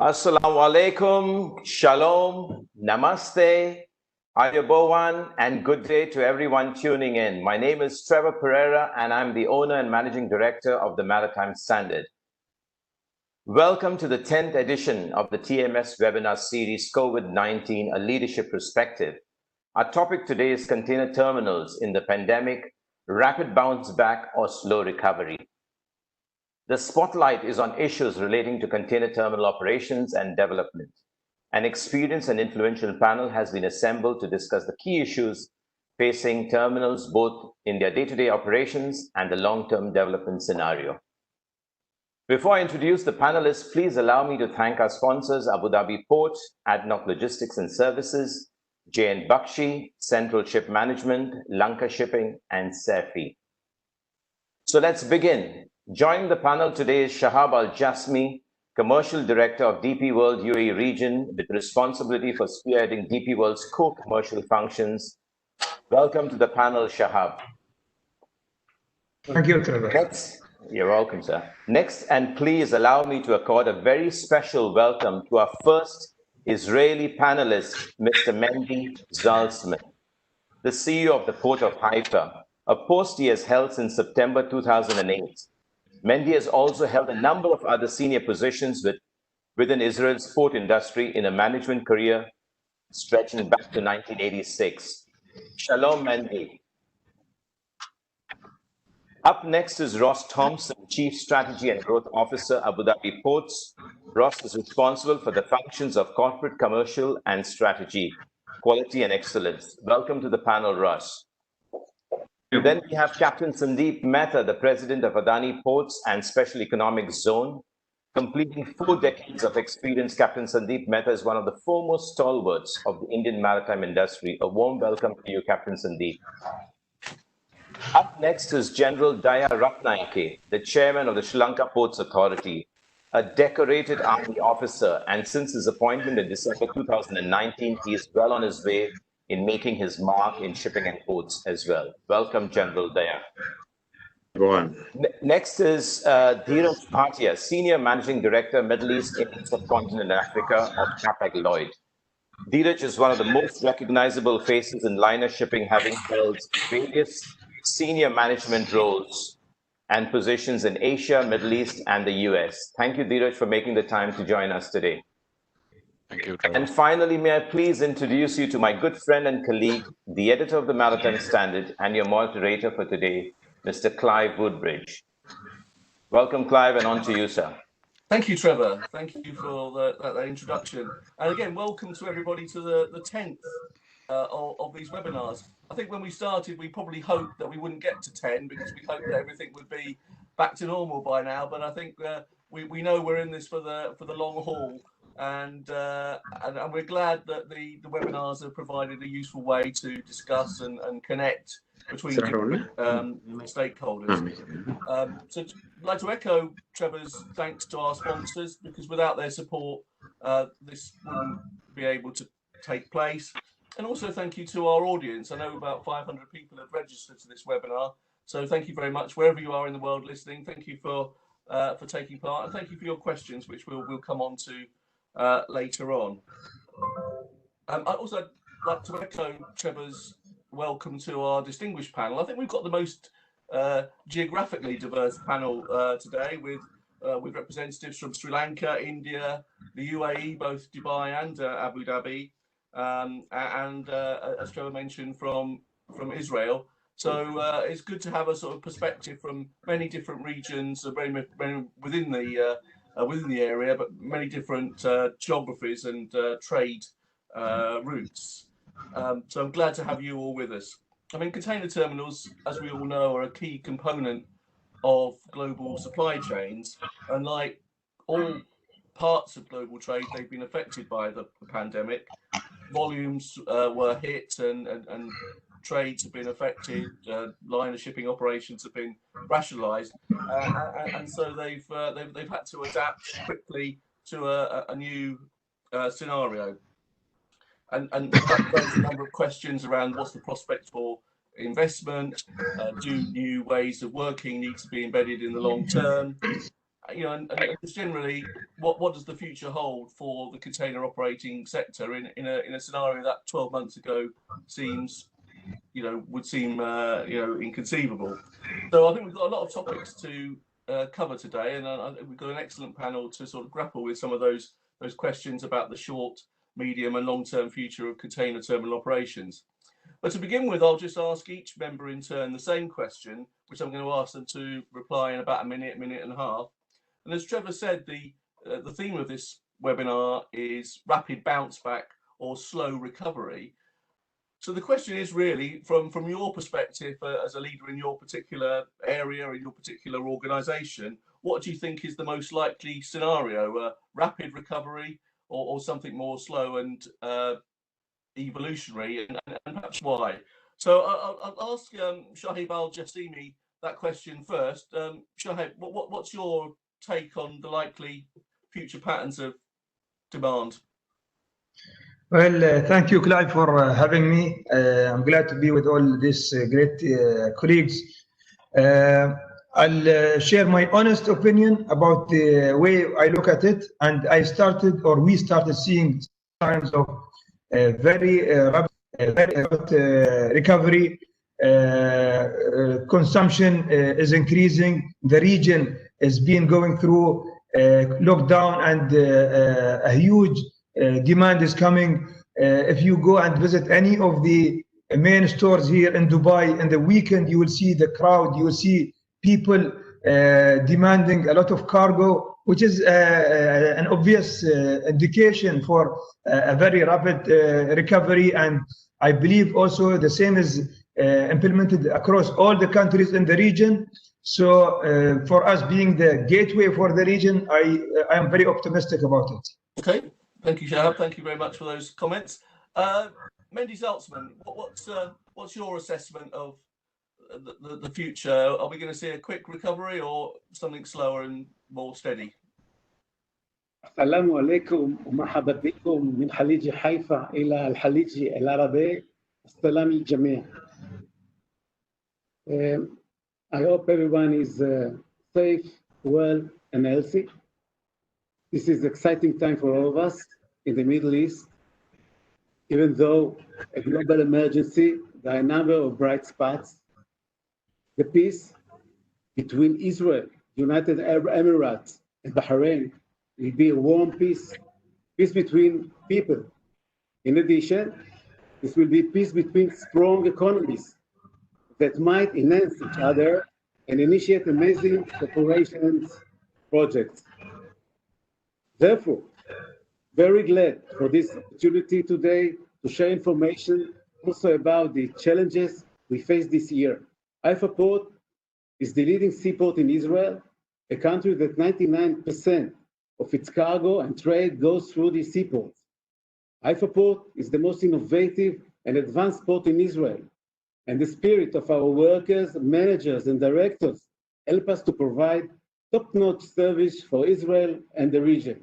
Assalamu alaikum, shalom, namaste, ayabowan, and good day to everyone tuning in. My name is Trevor Pereira, and I'm the owner and managing director of the Maritime Standard. Welcome to the 10th edition of the TMS Webinar Series, COVID-19, A Leadership Perspective. Our topic today is container terminals in the pandemic, rapid bounce back or slow recovery. The spotlight is on issues relating to container terminal operations and development. An experienced and influential panel has been assembled to discuss the key issues facing terminals both in their day-to-day operations and the long-term development scenario. Before I introduce the panelists, please allow me to thank our sponsors, Abu Dhabi Port, ADNOC Logistics and Services, J.N. Bakshi, Central Ship Management, Lanka Shipping, and Safi. So let's begin. Joining the panel today is Shahab Al-Jasmi, Commercial Director of DP World UAE region with responsibility for spearheading DP World's core commercial functions. Welcome to the panel, Shahab. Thank you, Trevor. You're welcome, sir. Next, and please allow me to accord a very special welcome to our first Israeli panelist, Mr. Mendy Zalzman, the CEO of the Port of Haifa, a post he has held since September 2008. Mendy has also held a number of other senior positions within Israel's port industry in a management career stretching back to 1986. Shalom, Mendy. Up next is Ross Thompson, Chief Strategy and Growth Officer, Abu Dhabi Ports. Ross is responsible for the functions of corporate, commercial, and strategy, quality, and excellence. Welcome to the panel, Ross. Then we have Captain Sandeep Mehta, the President of Adani Ports and Special Economic Zone. Completing 4 decades of experience, Captain Sandeep Mehta is one of the foremost stalwarts of the Indian maritime industry. A warm welcome to you, Captain Sandeep. Up next is General Daya Ratnayake, the Chairman of the Sri Lanka Ports Authority, a decorated Army officer, and since his appointment in December 2019, he is well on his way in making his mark in shipping and ports as well. Welcome, General Daya. Go on. Next is Dheeraj Bhatia, Senior Managing Director, Middle East, Indian Subcontinent, and Africa of Hapag-Lloyd. Dheeraj is one of the most recognizable faces in liner shipping, having held various senior management roles and positions in Asia, Middle East, and the US. Thank you, Dheeraj, for making the time to join us today. Thank you, Trevor. And finally, may I please introduce you to my good friend and colleague, the editor of the Maritime Standard and your moderator for today, Mr. Clive Woodbridge. Welcome, Clive, and on to you, sir. Thank you, Trevor. Thank you for that introduction. And again, welcome to everybody to the 10th of these webinars. I think when we started, we probably hoped that we wouldn't get to 10 because we hoped that everything would be back to normal by now. But I think we know we're in this for the long haul. And we're glad that the webinars have provided a useful way to discuss and connect between different stakeholders. So I'd like to echo Trevor's thanks to our sponsors, because without their support, this wouldn't be able to take place. And also thank you to our audience. I know about 500 people have registered to this webinar. So thank you very much, wherever you are in the world listening. Thank you for taking part, and thank you for your questions, which we'll come on to later on. I'd also like to echo Trevor's welcome to our distinguished panel. I think we've got the most geographically diverse panel today, with representatives from Sri Lanka, India, the UAE, both Dubai and Abu Dhabi, and as Trevor mentioned, from Israel. So it's good to have a sort of perspective from many different regions, within the area, but many different geographies and trade routes. So I'm glad to have you all with us. I mean, container terminals, as we all know, are a key component of global supply chains. And like all parts of global trade, they've been affected by the pandemic. Volumes were hit and trades have been affected, liner shipping operations have been rationalised, and so they've had to adapt quickly to a new scenario. And that raises a number of questions around what's the prospect for investment, do new ways of working need to be embedded in the long term, you know, and just generally, what does the future hold for the container operating sector in a scenario that 12 months ago seems, would seem, inconceivable. So I think we've got a lot of topics to cover today, and I think we've got an excellent panel to sort of grapple with some of those questions about the short, medium, and long-term future of container terminal operations. But to begin with, I'll just ask each member in turn the same question, which I'm going to ask them to reply in about a minute and a half. And as Trevor said, the theme of this webinar is rapid bounce back or slow recovery. So the question is really, from your perspective as a leader in your particular area, in your particular organisation, what do you think is the most likely scenario? A rapid recovery or something more slow and evolutionary, and perhaps why? So I'll ask Shahib Al-Jassimi that question first. Shahib, what's your take on the likely future patterns of demand? Well, thank you, Clive, for having me. I'm glad to be with all these great colleagues. I'll share my honest opinion about the way I look at it. And we started seeing signs of very rapid recovery. Consumption is increasing. The region has been going through lockdown, and a huge demand is coming. If you go and visit any of the main stores here in Dubai in the weekend, you will see the crowd, you will see people demanding a lot of cargo, which is an obvious indication for a very rapid recovery. And I believe also the same is implemented across all the countries in the region. So for us being the gateway for the region, I am very optimistic about it. Okay. Thank you, Shahab. Thank you very much for those comments. Mendy Zaltzman, what's your assessment of the future? Are we going to see a quick recovery or something slower and more steady? السلام عليكم ومرحبا بكم من خليج حيفا إلى الخليج العربي. السلام للجميع. I hope everyone is safe, well, and healthy. This is an exciting time for all of us in the Middle East. Even though a global emergency, there are a number of bright spots. The peace between Israel, United Arab Emirates, and Bahrain will be a warm peace between people. In addition, this will be peace between strong economies that might enhance each other and initiate amazing cooperation projects. Therefore, very glad for this opportunity today to share information also about the challenges we face this year. Haifa Port is the leading seaport in Israel, a country that 99% of its cargo and trade goes through the seaports. Haifa Port is the most innovative and advanced port in Israel, and the spirit of our workers, managers, and directors help us to provide top-notch service for Israel and the region.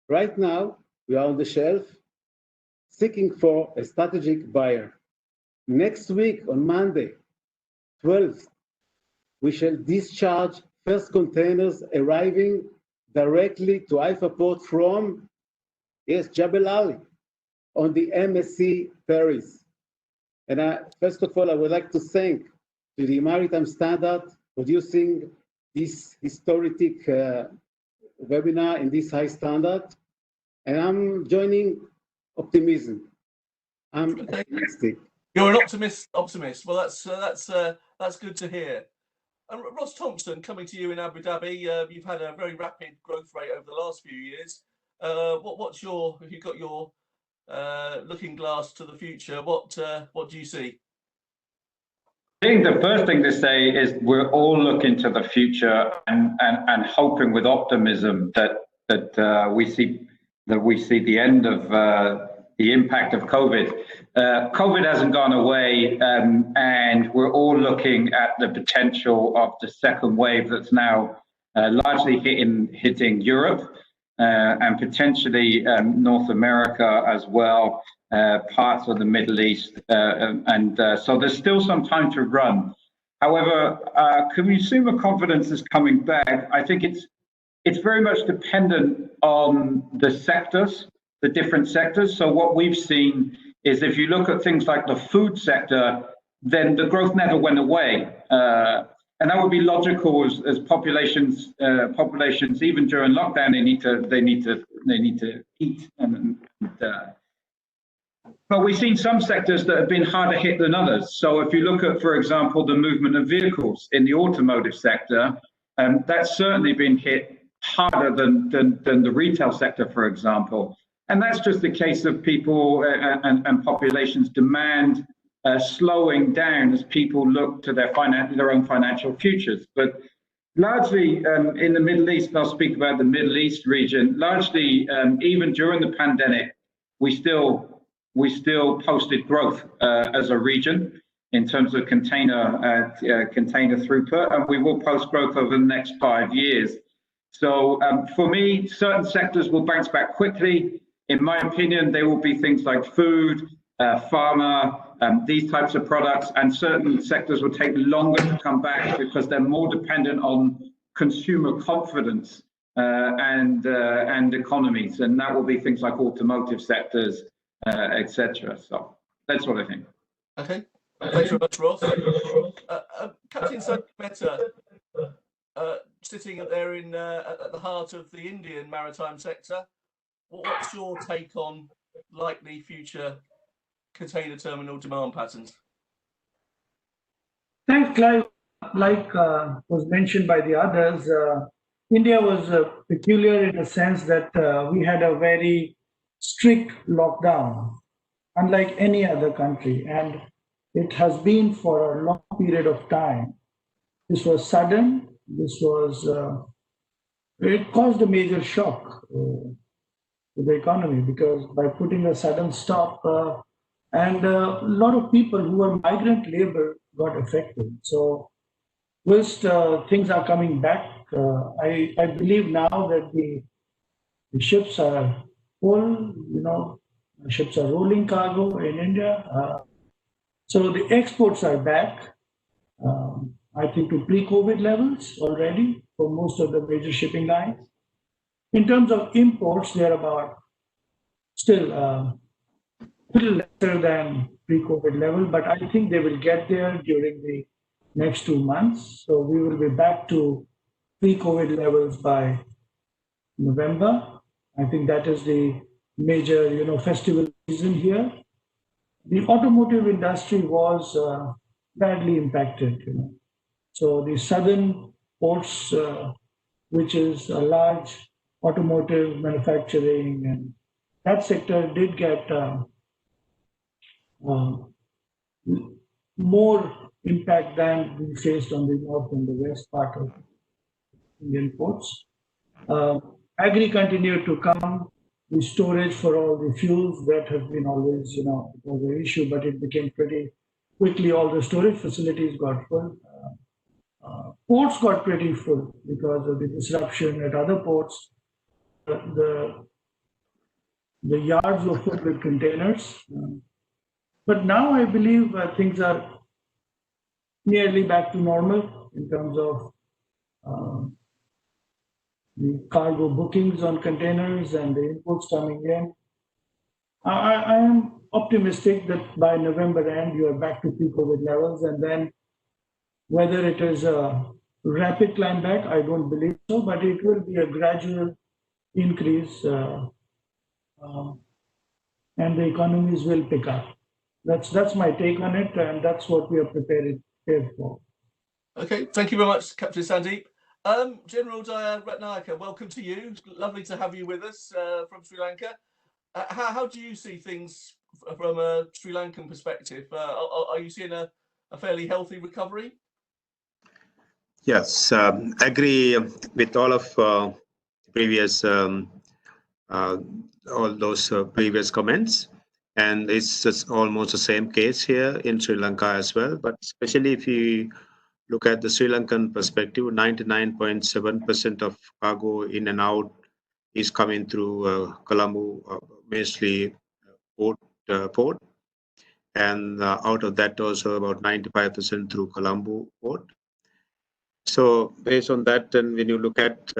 Right now, we are on the shelf seeking for a strategic buyer. Next week, on Monday, 12th, we shall discharge first containers arriving directly to Haifa Port from, Jebel Ali, on the MSC Paris. And first of all, I would like to thank to the Maritime Standard producing this historic webinar in this high standard, and I'm joining optimism. I'm optimistic. You're an optimist. Well, that's good to hear. And Ross Thompson, coming to you in Abu Dhabi, you've had a very rapid growth rate over the last few years. If you've got your looking glass to the future, what do you see? I think the first thing to say is we're all looking to the future and hoping with optimism that we see the end of the impact of COVID. COVID hasn't gone away, and we're all looking at the potential of the second wave that's now largely hitting Europe and potentially North America as well. Parts of the Middle East, so there's still some time to run. However, consumer confidence is coming back. I think it's it's very much dependent on the sectors, the different sectors. So what we've seen is if you look at things like the food sector, then the growth never went away. And that would be logical as populations even during lockdown they need to eat but we've seen some sectors that have been harder hit than others. So if you look at, for example, the movement of vehicles in the automotive sector, that's certainly been hit harder than the retail sector, for example. And that's just a case of people and populations demand slowing down as people look to their own financial futures. But largely in the Middle East, and I'll speak about the Middle East region, largely even during the pandemic, we still posted growth as a region in terms of container throughput, and we will post growth over the next 5 years. So for me, certain sectors will bounce back quickly. In my opinion, they will be things like food, pharma, these types of products, and certain sectors will take longer to come back because they're more dependent on consumer confidence and economies, and that will be things like automotive sectors, etc. So that's what I think. Okay, thanks very much, Ross. Captain Sandeep, sitting there at the heart of the Indian maritime sector, what's your take on likely future container terminal demand patterns? Thanks, Clive. Like was mentioned by the others, India was peculiar in the sense that we had a very strict lockdown, unlike any other country, and it has been for a long period of time. This was sudden. This was it caused a major shock to the economy because by putting a sudden stop, and a lot of people who were migrant labor got affected. So, whilst things are coming back, I believe now that the ships are full. Ships are rolling cargo in India. So the exports are back. I think to pre-COVID levels already for most of the major shipping lines. In terms of imports, they're about still a little lesser than pre-COVID level, but I think they will get there during the next 2 months. So we will be back to pre-COVID levels by November. I think that is the major, festival season here. The automotive industry was badly impacted, So the southern ports, which is a large automotive manufacturing, and that sector did get more impact than we faced on the north and the west part of Indian ports. Agri continued to come. The storage for all the fuels that has been always, was an issue, but it became pretty quickly. All the storage facilities got full. Ports got pretty full because of the disruption at other ports. The yards were full with containers. But now I believe things are nearly back to normal in terms of the cargo bookings on containers and the imports coming in. I am optimistic that by November end, you are back to pre-COVID levels. And then whether it is a rapid climb back, I don't believe so, but it will be a gradual increase and the economies will pick up. That's my take on it, and that's what we are prepared for. Okay, thank you very much, Captain Sandeep. General Ratnayaka, welcome to you. Lovely to have you with us from Sri Lanka. How do you see things from a Sri Lankan perspective? Are you seeing a fairly healthy recovery? Yes, agree with all of previous all those previous comments, and it's just almost the same case here in Sri Lanka as well. But especially if you look at the Sri Lankan perspective, 99.7% of cargo in and out is coming through Colombo, mostly port, and out of that also about 95% through Colombo port. So based on that, then when you look at,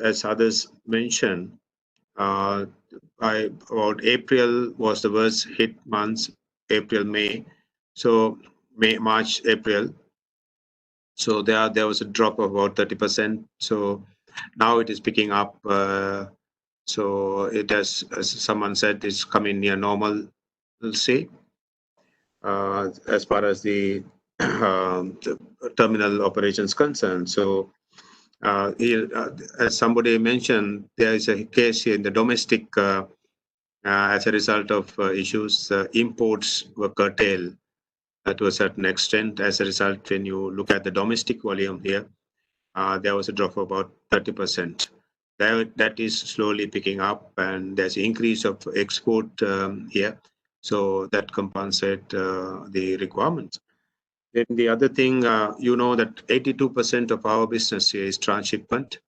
as others mentioned, about April was the worst hit months, April, May. So May, March, April. So there was a drop of about 30%. So now it is picking up. So it has, as someone said, is coming near normal, we'll see. As far as the terminal operations concerned. So here, as somebody mentioned, there is a case here in the domestic as a result of issues, imports were curtailed to a certain extent. As a result, when you look at the domestic volume here, there was a drop of about 30%. That is slowly picking up, and there's an increase of export here. So that compensates the requirements. Then the other thing, you know that 82% of our business here is transshipment.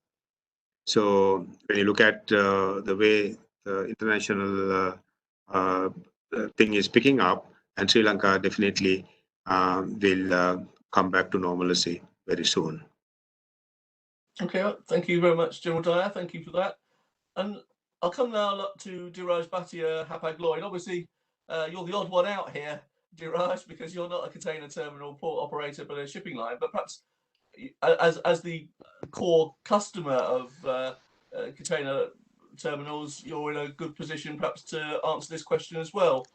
So when you look at the way the international thing is picking up, and Sri Lanka definitely will come back to normalcy very soon. Okay, thank you very much, General Dyer. Thank you for that. And I'll come now to Diraj Bhatia Hapag-Lloyd. Obviously, you're the odd one out here, Diraj, because you're not a container terminal port operator, but a shipping line. But perhaps as the core customer of container terminals, you're in a good position perhaps to answer this question as well.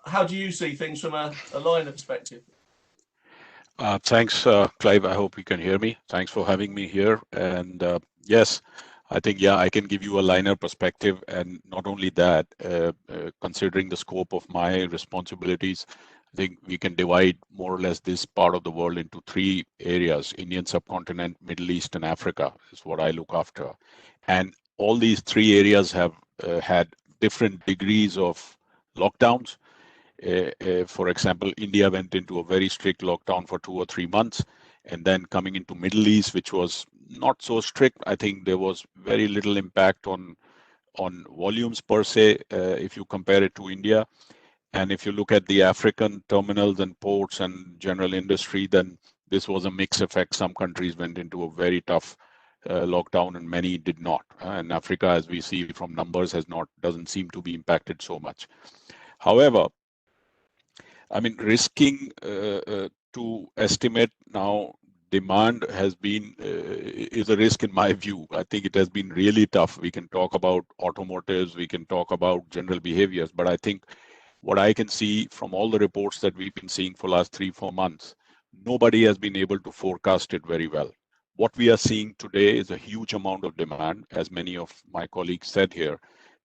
How do you see things from a liner perspective? Thanks, Clive. I hope you can hear me. Thanks for having me here. And yes, I think, yeah, I can give you a liner perspective. And not only that, considering the scope of my responsibilities, I think we can divide more or less this part of the world into three areas: Indian subcontinent, Middle East, and Africa is what I look after. And all these three areas have had different degrees of lockdowns. For example, India went into a very strict lockdown for 2 or 3 months, and then coming into Middle East, which was not so strict. I think there was very little impact on volumes per se, if you compare it to India. And if you look at the African terminals and ports and general industry, then this was a mixed effect. Some countries went into a very tough lockdown and many did not. And Africa, as we see from numbers, doesn't seem to be impacted so much. However, I mean, risking to estimate now demand has been is a risk in my view. I think it has been really tough. We can talk about automotives, we can talk about general behaviors, but I think what I can see from all the reports that we've been seeing for last 3-4 months, nobody has been able to forecast it very well. What we are seeing today is a huge amount of demand, as many of my colleagues said here,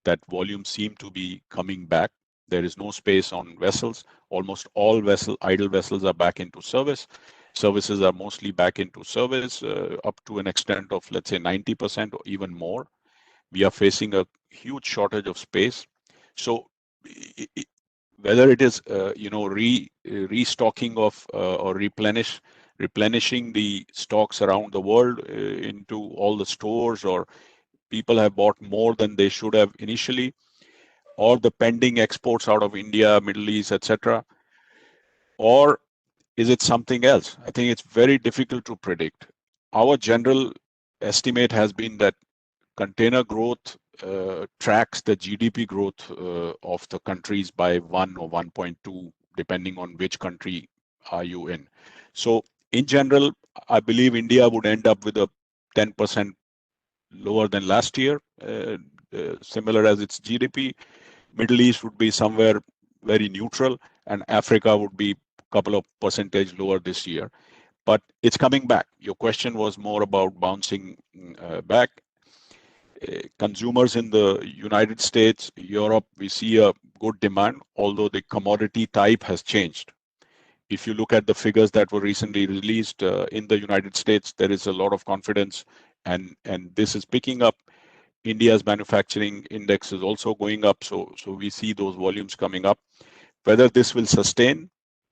that volumes seem to be coming back. There is no space on vessels. Almost all idle vessels are back into service. Services are mostly back into service up to an extent of, let's say, 90% or even more. We are facing a huge shortage of space. So whether it is restocking of or replenishing the stocks around the world into all the stores, or people have bought more than they should have initially, or the pending exports out of India, Middle East, etc., or is it something else? I think it's very difficult to predict. Our general estimate has been that container growth tracks the GDP growth of the countries by 1 or 1.2, depending on which country are you in. So in general, I believe India would end up with a 10% lower than last year, similar as its GDP. Middle East would be somewhere very neutral, and Africa would be a couple of percentage lower this year. But it's coming back. Your question was more about bouncing back. Consumers in the United States, Europe, we see a good demand, although the commodity type has changed. If you look at the figures that were recently released in the United States, there is a lot of confidence, and this is picking up. India's manufacturing index is also going up, so we see those volumes coming up. Whether this will sustain,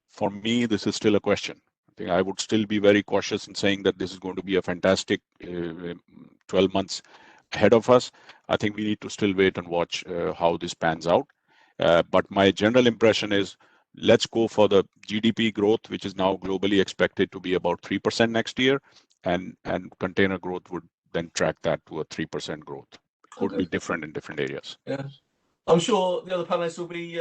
for me, this is still a question. I think I would still be very cautious in saying that this is going to be a fantastic 12 months ahead of us. I think we need to still wait and watch how this pans out. But my general impression is let's go for the GDP growth, which is now globally expected to be about 3% next year, and container growth would then track that to a 3% growth. Could be different in different areas. Yeah, I'm sure the other panelists will be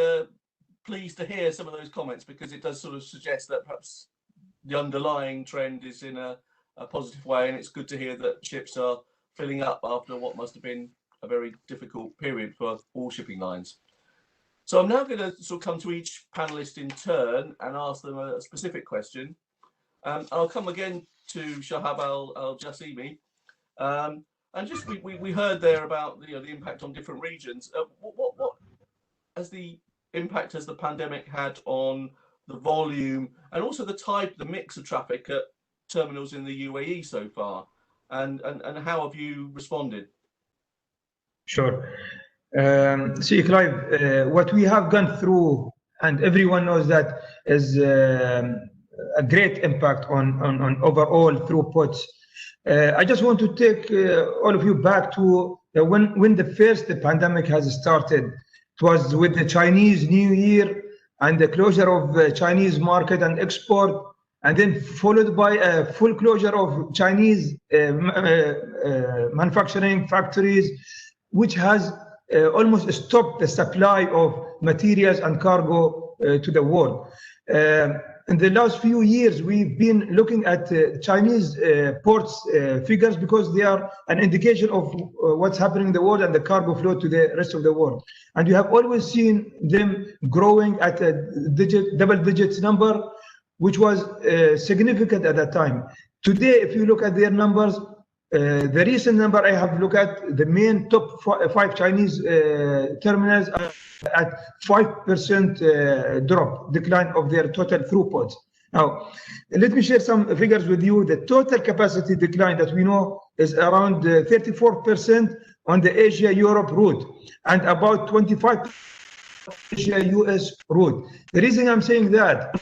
pleased to hear some of those comments, because it does sort of suggest that perhaps the underlying trend is in a positive way, and it's good to hear that ships are filling up after what must have been a very difficult period for all shipping lines. So I'm now going to sort of come to each panelist in turn and ask them a specific question. I'll come again to Shahab Al-Jassimi. And just we heard there about the impact on different regions. What has the impact has the pandemic had on the volume and also the mix of traffic at terminals in the UAE so far, and how have you responded? Sure. See, Clive, what we have gone through, and everyone knows that, is a great impact on overall throughputs. I just want to take all of you back to when the pandemic has started. It was with the Chinese New Year and the closure of the Chinese market and export, and then followed by a full closure of Chinese manufacturing factories, which has almost stopped the supply of materials and cargo to the world. In the last few years, we've been looking at Chinese ports figures, because they are an indication of what's happening in the world and the cargo flow to the rest of the world. And you have always seen them growing at a double digits number, which was significant at that time. Today, if you look at their numbers, the recent number I have looked at, the main top five Chinese terminals are at 5% decline of their total throughput. Now, let me share some figures with you. The total capacity decline that we know is around 34% on the Asia-Europe route and about 25% Asia-US route. The reason I'm saying that,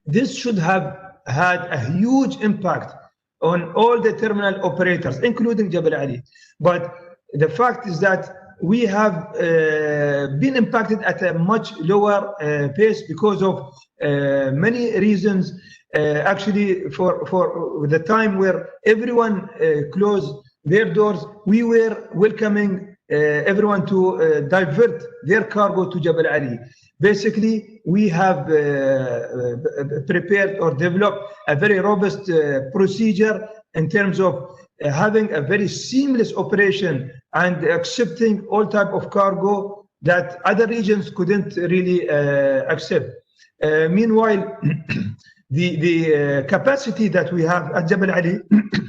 this should have had a huge impact on all the terminal operators, including Jebel Ali. But the fact is that we have been impacted at a much lower pace because of many reasons. Actually, for the time where everyone closed their doors, we were welcoming everyone to divert their cargo to Jebel Ali. Basically, we have prepared or developed a very robust procedure in terms of having a very seamless operation and accepting all type of cargo that other regions couldn't really accept. Meanwhile, the capacity that we have at Jebel Ali,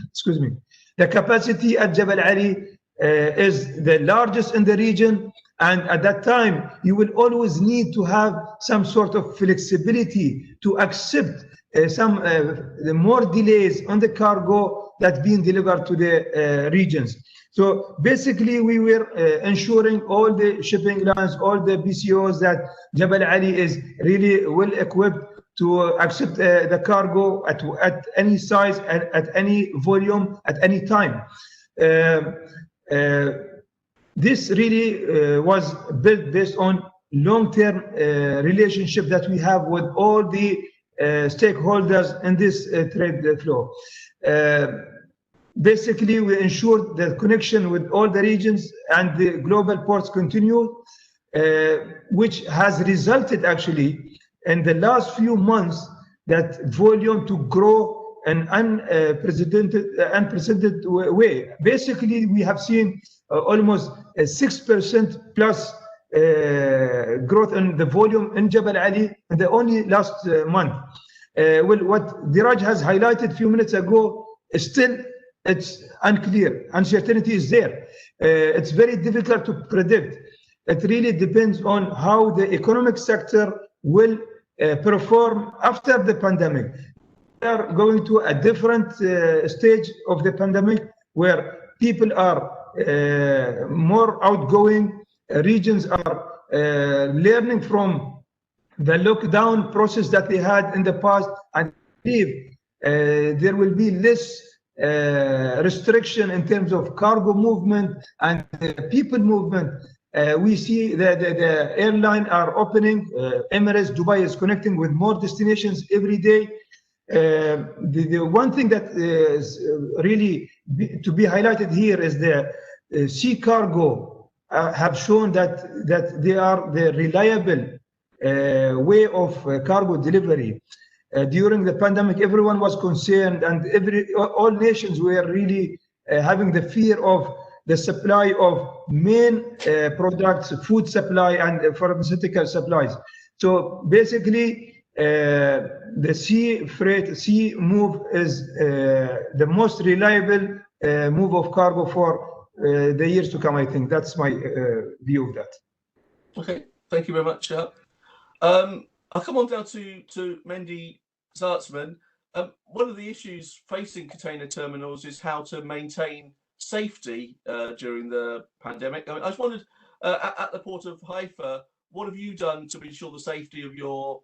excuse me, the capacity at Jebel Ali is the largest in the region. And at that time, you will always need to have some sort of flexibility to accept some more delays on the cargo that's being delivered to the regions. So basically, we were ensuring all the shipping lines, all the BCOs, that Jebel Ali is really well equipped to accept the cargo at any size, at any volume, at any time. This really was built based on long-term relationship that we have with all the stakeholders in this trade flow. Basically, we ensured the connection with all the regions and the global ports continue, which has resulted actually in the last few months that volume to grow in unprecedented way. Basically, we have seen almost a 6% plus growth in the volume in Jebel Ali in the only last month. Well, what Diraj has highlighted a few minutes ago, still it's unclear. Uncertainty is there. It's very difficult to predict. It really depends on how the economic sector will perform after the pandemic. We are going to a different stage of the pandemic where people are more outgoing, regions are learning from the lockdown process that they had in the past, and believe there will be less restriction in terms of cargo movement and people movement We see that the airline are opening. Emirates, Dubai is connecting with more destinations every day. The one thing that is really to be highlighted here is the sea cargo have shown that they are the reliable way of cargo delivery. During the pandemic, everyone was concerned, and all nations were really having the fear of the supply of main products, food supply, and pharmaceutical supplies. So basically, the sea move is the most reliable move of cargo for the years to come. I think that's my view of that. Okay, thank you very much. I'll come on down to Mendy Zartsman. One of the issues facing container terminals is how to maintain safety during the pandemic. I mean, I just wondered, at the port of Haifa, what have you done to ensure the safety of your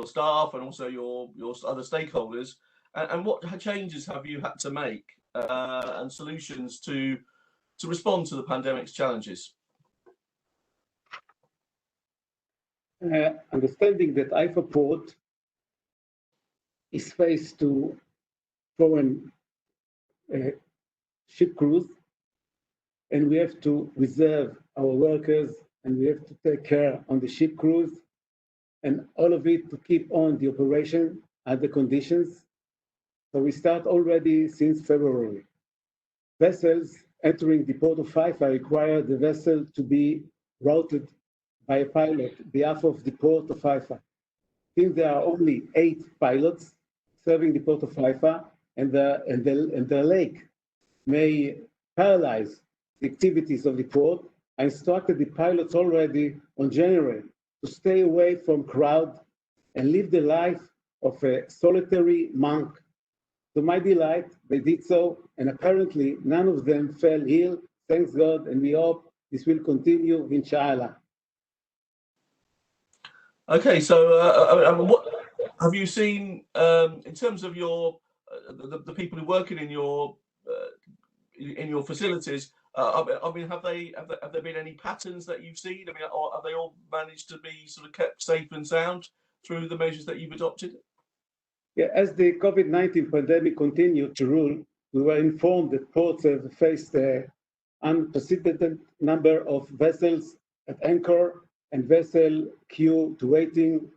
staff and also your other stakeholders, and what changes have you had to make and solutions to respond to the pandemic's challenges? Understanding that Haifa port is faced to foreign ship crews, and we have to reserve our workers, and we have to take care on the ship crews, and all of it to keep on the operation at the conditions. So we start already since February. Vessels entering the port of Haifa require the vessel to be routed by a pilot on behalf of the port of Haifa. Since there are only 8 pilots serving the port of Haifa, and the lake may paralyze the activities of the port, I instructed the pilots already on January to stay away from crowd and live the life of a solitary monk. To my delight, they did so, and apparently none of them fell ill, thanks God, and we hope this will continue, inshallah. Okay, so what have you seen in terms of your the people who are working in your facilities? I mean, have there been any patterns that you've seen? I mean, or have they all managed to be sort of kept safe and sound through the measures that you've adopted? Yeah, as the COVID-19 pandemic continued to rule, we were informed that ports have faced an unprecedented number of vessels at anchor and vessel queue to waiting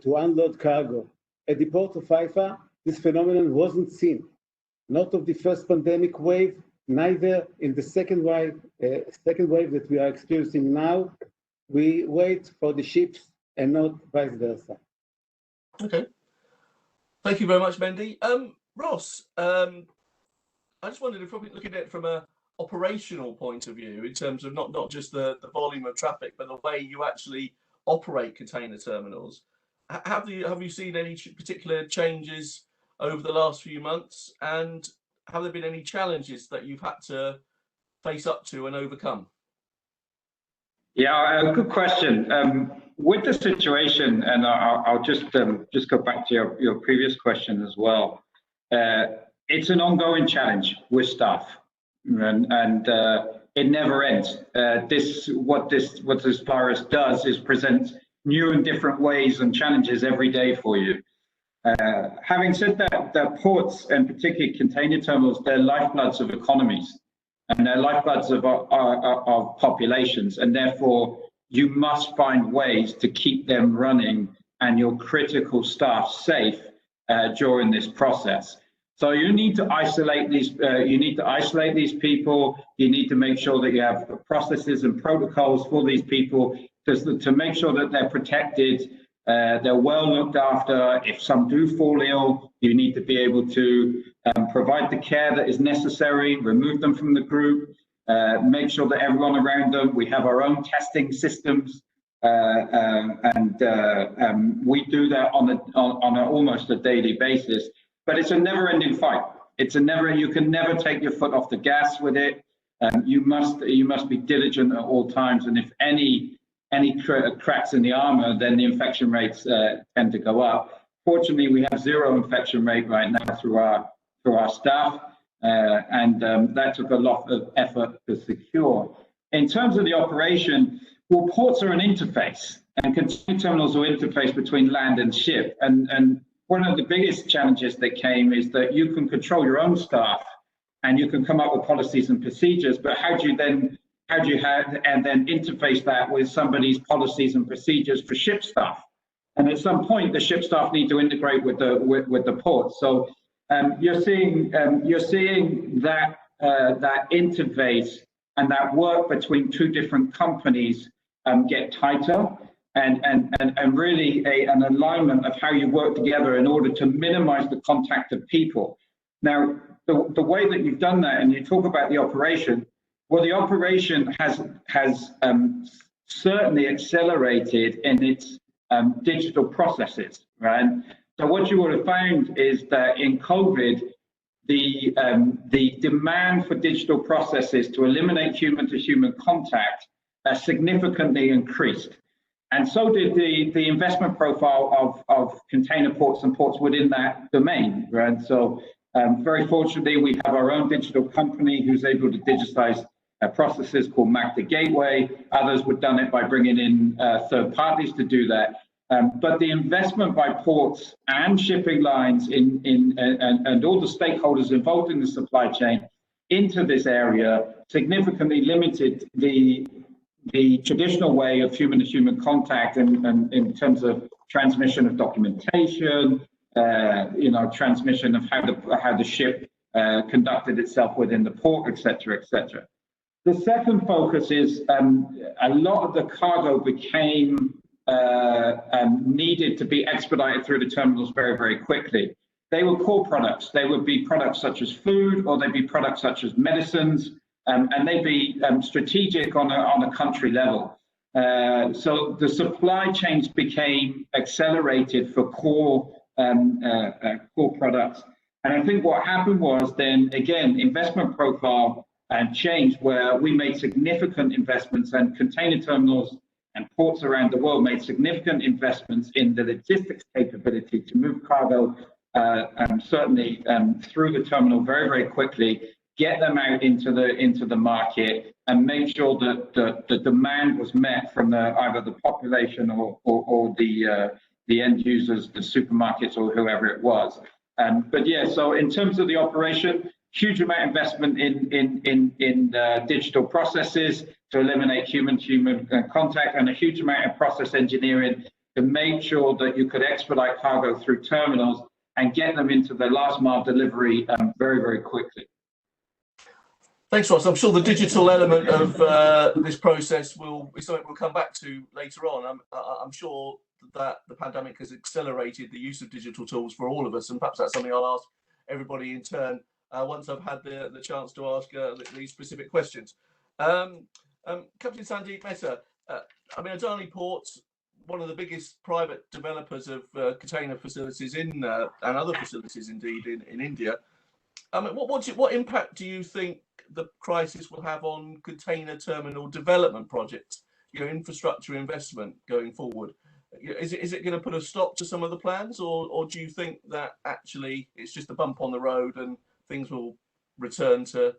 to unload cargo. At the port of Haifa, this phenomenon wasn't seen, not of the first pandemic wave, neither in the second wave that we are experiencing now. We wait for the ships and not vice versa. Okay. Thank you very much, Mendy. Ross, I just wondered if we're looking at it from a operational point of view, in terms of not just the volume of traffic, but the way you actually operate container terminals. Have you seen any particular changes over the last few months, and have there been any challenges that you've had to face up to and overcome? Yeah, good question. With the situation, and I'll just go back to your previous question as well. It's an ongoing challenge with staff, and it never ends. What this virus does is present new and different ways and challenges every day for you. Having said that, the ports, and particularly container terminals, they're lifebloods of economies, and they're lifebloods of populations, and therefore you must find ways to keep them running and your critical staff safe during this process. So you need to isolate these. You need to isolate these people. You need to make sure that you have processes and protocols for these people to make sure that they're protected. They're well looked after. If some do fall ill, you need to be able to provide the care that is necessary, remove them from the group, make sure that everyone around them, we have our own testing systems, and we do that on almost a daily basis. But it's a never-ending fight. You can never take your foot off the gas with it. You must be diligent at all times, and if any cracks in the armor, then the infection rates tend to go up. Fortunately, we have 0 infection rate right now through our staff, and that took a lot of effort to secure. In terms of the operation, well, ports are an interface, and container terminals are interface between land and ship. And one of the biggest challenges that came is that you can control your own staff, and you can come up with policies and procedures, but how do you then interface that with somebody's policies and procedures for ship staff? And at some point, the ship staff need to integrate with the port. So you're seeing that interface and that work between two different companies get tighter, and really an alignment of how you work together in order to minimize the contact of people. Now, the way that you've done that, and you talk about the operation, well, the operation has certainly accelerated in its digital processes, right? So what you would have found is that in COVID, the demand for digital processes to eliminate human-to-human contact significantly increased. And so did the investment profile of container ports and ports within that domain, right? So very fortunately, we have our own digital company who's able to digitize processes called Magda Gateway. Others would have done it by bringing in third parties to do that. But the investment by ports and shipping lines and all the stakeholders involved in the supply chain into this area significantly limited the traditional way of human-to-human contact and in terms of transmission of documentation, transmission of how the ship conducted itself within the port, et cetera, et cetera. The second focus is a lot of the cargo became needed to be expedited through the terminals very, very quickly. They were core products. They would be products such as food, or they'd be products such as medicines, and they'd be strategic on a country level. So the supply chains became accelerated for core products. And I think what happened was then, again, investment profile changed, where we made significant investments, and container terminals and ports around the world made significant investments in the logistics capability to move cargo certainly through the terminal very, very quickly, get them out into the market, and make sure that the demand was met from either the population or the end users, the supermarkets, or whoever it was. But yeah, so in terms of the operation, huge amount of investment in digital processes to eliminate human-to-human contact, and a huge amount of process engineering to make sure that you could expedite cargo through terminals and get them into the last mile delivery very, very quickly. Thanks, Ross. I'm sure the digital element of this process is something we'll come back to later on. I'm sure that the pandemic has accelerated the use of digital tools for all of us, and perhaps that's something I'll ask everybody in turn once I've had the chance to ask these specific questions. Captain Sandeep Mehta, Adani Ports, one of the biggest private developers of container facilities and other facilities indeed in India. What impact do you think the crisis will have on container terminal development projects, infrastructure investment going forward? Is it going to put a stop to some of the plans, or do you think that actually it's just a bump on the road and things will return to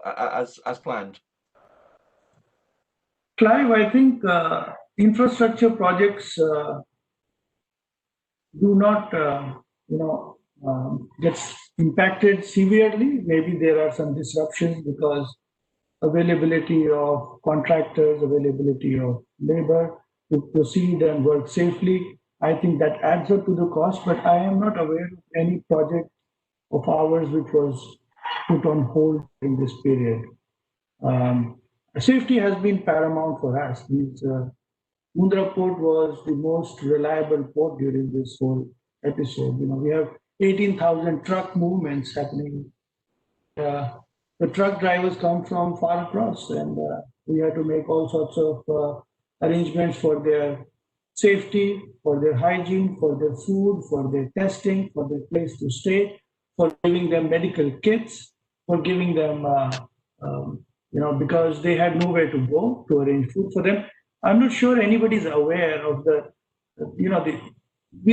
as planned? Clive, I think infrastructure projects do not, get impacted severely. Maybe there are some disruptions because availability of contractors, availability of labor to proceed and work safely. I think that adds up to the cost, but I am not aware of any project of ours which was put on hold in this period. Safety has been paramount for us. Mundra Port was the most reliable port during this whole episode. We have 18,000 truck movements happening. The truck drivers come from far across, and we had to make all sorts of arrangements for their safety, for their hygiene, for their food, for their testing, for their place to stay, for giving them medical kits, for giving them, because they had nowhere to go to arrange food for them. I'm not sure anybody's aware of we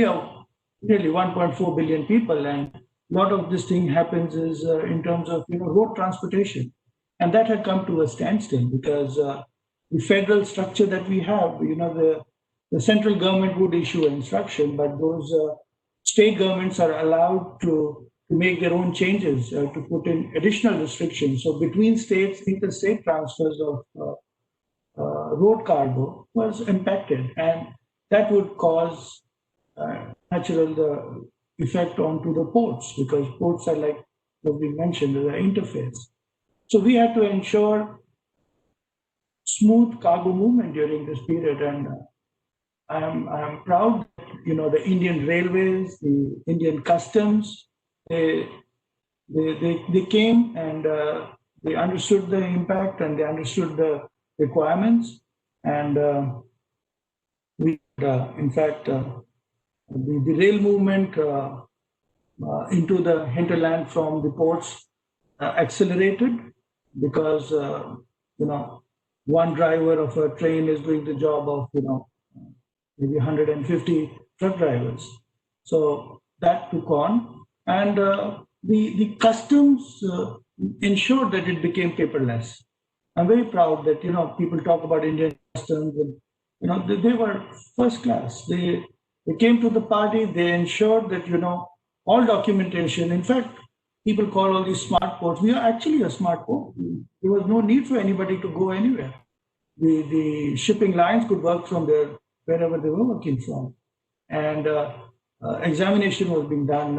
are really 1.4 billion people, and a lot of this thing happens is in terms of road transportation. And that had come to a standstill because the federal structure that we have, the central government would issue instruction, but those state governments are allowed to make their own changes, to put in additional restrictions. So between states, interstate transfers of road cargo was impacted, and that would cause natural effect onto the ports, because ports are, like what we mentioned, the interface. So we had to ensure smooth cargo movement during this period, and I'm proud that, the Indian Railways, the Indian Customs, they came and they understood the impact and they understood the requirements, and we in fact the rail movement into the hinterland from the ports accelerated, because one driver of a train is doing the job of maybe 150 truck drivers. So that took on, and the customs ensured that it became paperless. I'm very proud that people talk about Indian customs, and they were first class. They came to the party. They ensured that all documentation. In fact, people call all these smart ports. We are actually a smart port. There was no need for anybody to go anywhere. The shipping lines could work from wherever they were working from, and examination was being done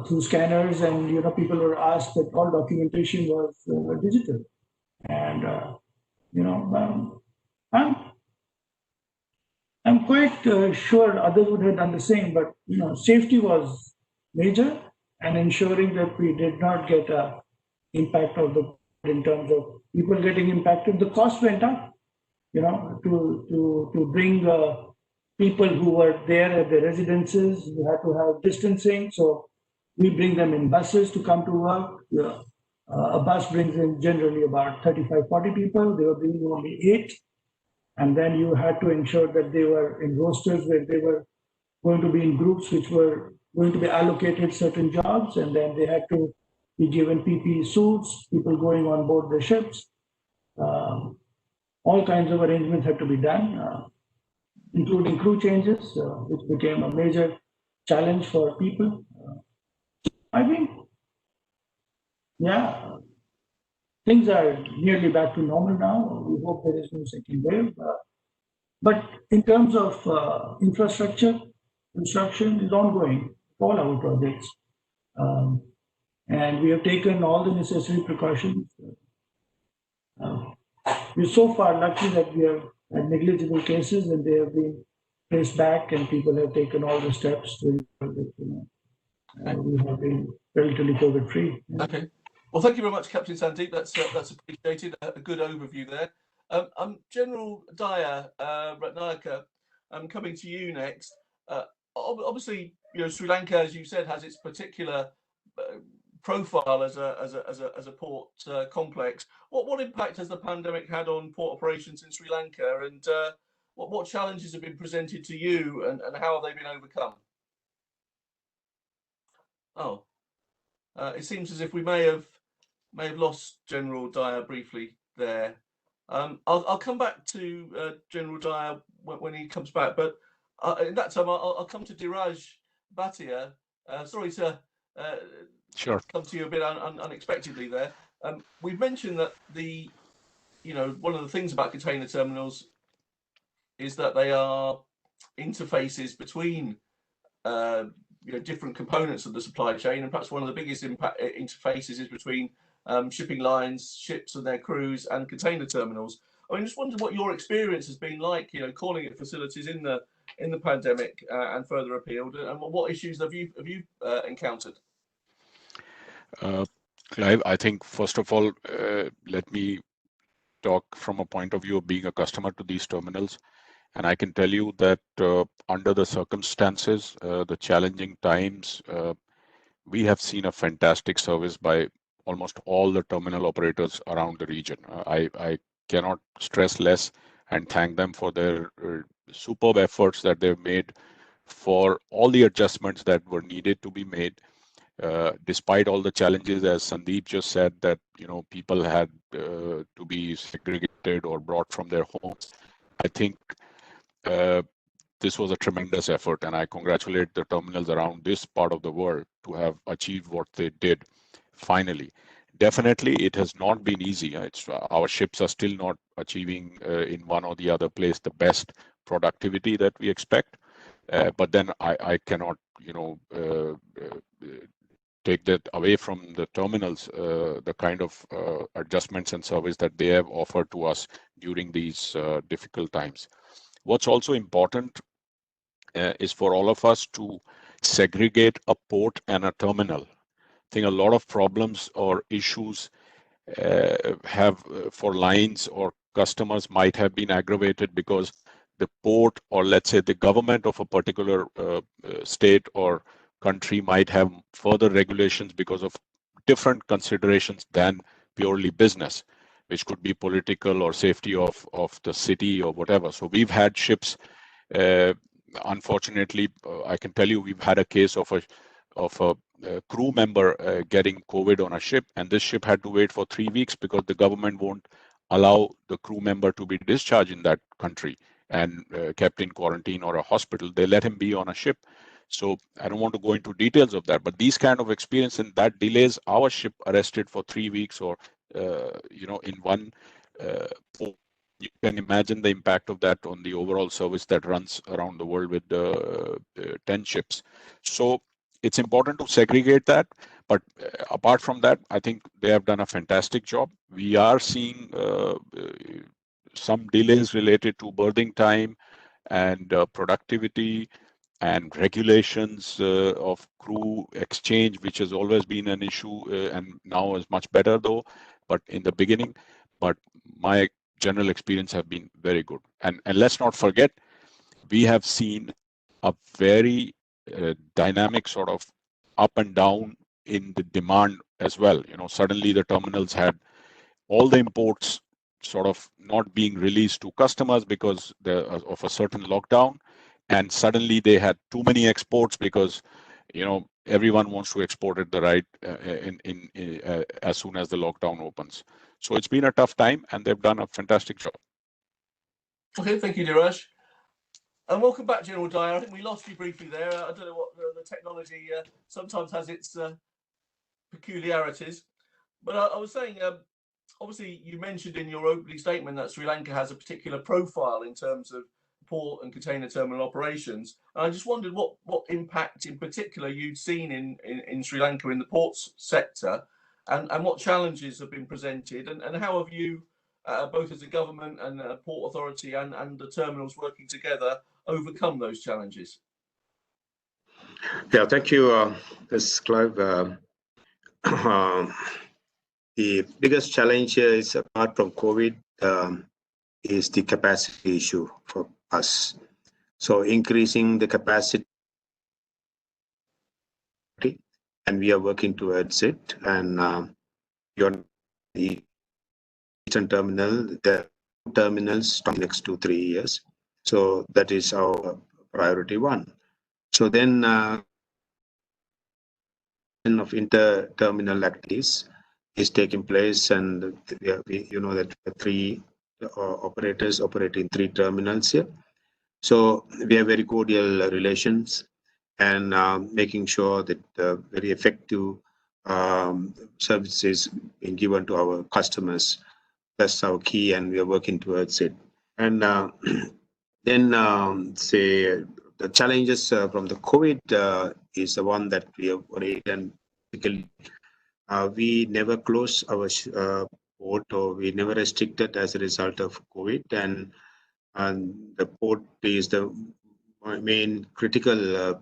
through scanners, and people were asked that all documentation was digital, and I'm quite sure others would have done the same, but safety was major, and ensuring that we did not get a impact of in terms of people getting impacted. The cost went up, to bring people who were there at their residences. You had to have distancing, so we bring them in buses to come to work. A bus brings in generally about 35, 40 people. They were bringing only 8. And then you had to ensure that they were in rosters where they were going to be in groups which were going to be allocated certain jobs, and then they had to be given PPE suits, people going on board the ships. All kinds of arrangements had to be done, including crew changes, which became a major challenge for people. I think, things are nearly back to normal now. We hope there is no second wave. But in terms of infrastructure, construction is ongoing, all our projects. And we have taken all the necessary precautions. We're so far lucky that we have had negligible cases, and they have been traced back, and people have taken all the steps to ensure that we have been relatively COVID-free. Okay. Well, thank you very much, Captain Sandeep. That's appreciated. A good overview there. General Daya Ratnayaka, I'm coming to you next. Obviously, Sri Lanka, as you said, has its particular profile as a port complex. What impact has the pandemic had on port operations in Sri Lanka, and what challenges have been presented to you, and how have they been overcome? It seems as if we may have lost General Daya briefly there. I'll come back to General Daya when he comes back, but in that time I'll come to Diraj Bhatia. Sorry to Sure. come to you a bit unexpectedly there. We've mentioned that one of the things about container terminals is that they are interfaces between different components of the supply chain, and perhaps one of the biggest interfaces is between shipping lines, ships and their crews, and container terminals. I just wondered what your experience has been like, calling at facilities in the pandemic and further afield, and what issues have you encountered? Clive, I think first of all, let me talk from a point of view of being a customer to these terminals. And I can tell you that under the circumstances, the challenging times, we have seen a fantastic service by almost all the terminal operators around the region. I cannot stress less and thank them for their superb efforts that they've made, for all the adjustments that were needed to be made. despite all the challenges, as Sandeep just said, that people had to be segregated or brought from their homes. I think this was a tremendous effort, and I congratulate the terminals around this part of the world to have achieved what they did finally. Definitely, it has not been easy. Our ships are still not achieving in one or the other place the best productivity that we expect. But then I cannot, take that away from the terminals, the kind of adjustments and service that they have offered to us during these difficult times. What's also important is for all of us to segregate a port and a terminal. I think a lot of problems or issues have for lines or customers might have been aggravated because the port, or let's say the government of a particular state or country, might have further regulations because of different considerations than purely business, which could be political or safety of the city or whatever. So we've had ships, unfortunately, I can tell you we've had a case of a crew member getting COVID on a ship, and this ship had to wait for 3 weeks because the government won't allow the crew member to be discharged in that country and kept in quarantine or a hospital. They let him be on a ship. So I don't want to go into details of that, but these kind of experience, and that delays our ship arrested for 3 weeks or in one port. You can imagine the impact of that on the overall service that runs around the world with 10 ships. So it's important to segregate that. But apart from that, I think they have done a fantastic job. We are seeing some delays related to berthing time and productivity and regulations of crew exchange, which has always been an issue and now is much better though, but in the beginning. But my general experience have been very good. And let's not forget, we have seen a very dynamic sort of up and down in the demand as well. Suddenly the terminals had all the imports sort of not being released to customers because of a certain lockdown, and suddenly they had too many exports because everyone wants to export it as soon as the lockdown opens. So it's been a tough time, and they've done a fantastic job. Okay, thank you, Neeraj. And welcome back, General Dyer. I think we lost you briefly there. I don't know what the technology sometimes has its peculiarities. But I was saying, obviously, you mentioned in your opening statement that Sri Lanka has a particular profile in terms of port and container terminal operations. And I just wondered what impact in particular you'd seen in Sri Lanka in the ports sector, and what challenges have been presented, and how have you, both as a government and a port authority and the terminals working together, overcome those challenges? Yeah, thank you, Ms. Clive. The biggest challenge here is, apart from COVID, is the capacity issue for us. So increasing the capacity, and we are working towards it. And beyond the eastern terminal, the terminals from next 2-3 years. So that is our priority one. So then of inter-terminal activities is taking place, and you know that 3 operators operating 3 terminals here. So we have very cordial relations, and making sure that very effective services being given to our customers. That's our key, and we are working towards it. And then say the challenges from the COVID is the one that we have already done. We never closed our port, or we never restricted as a result of COVID, and the port is the main critical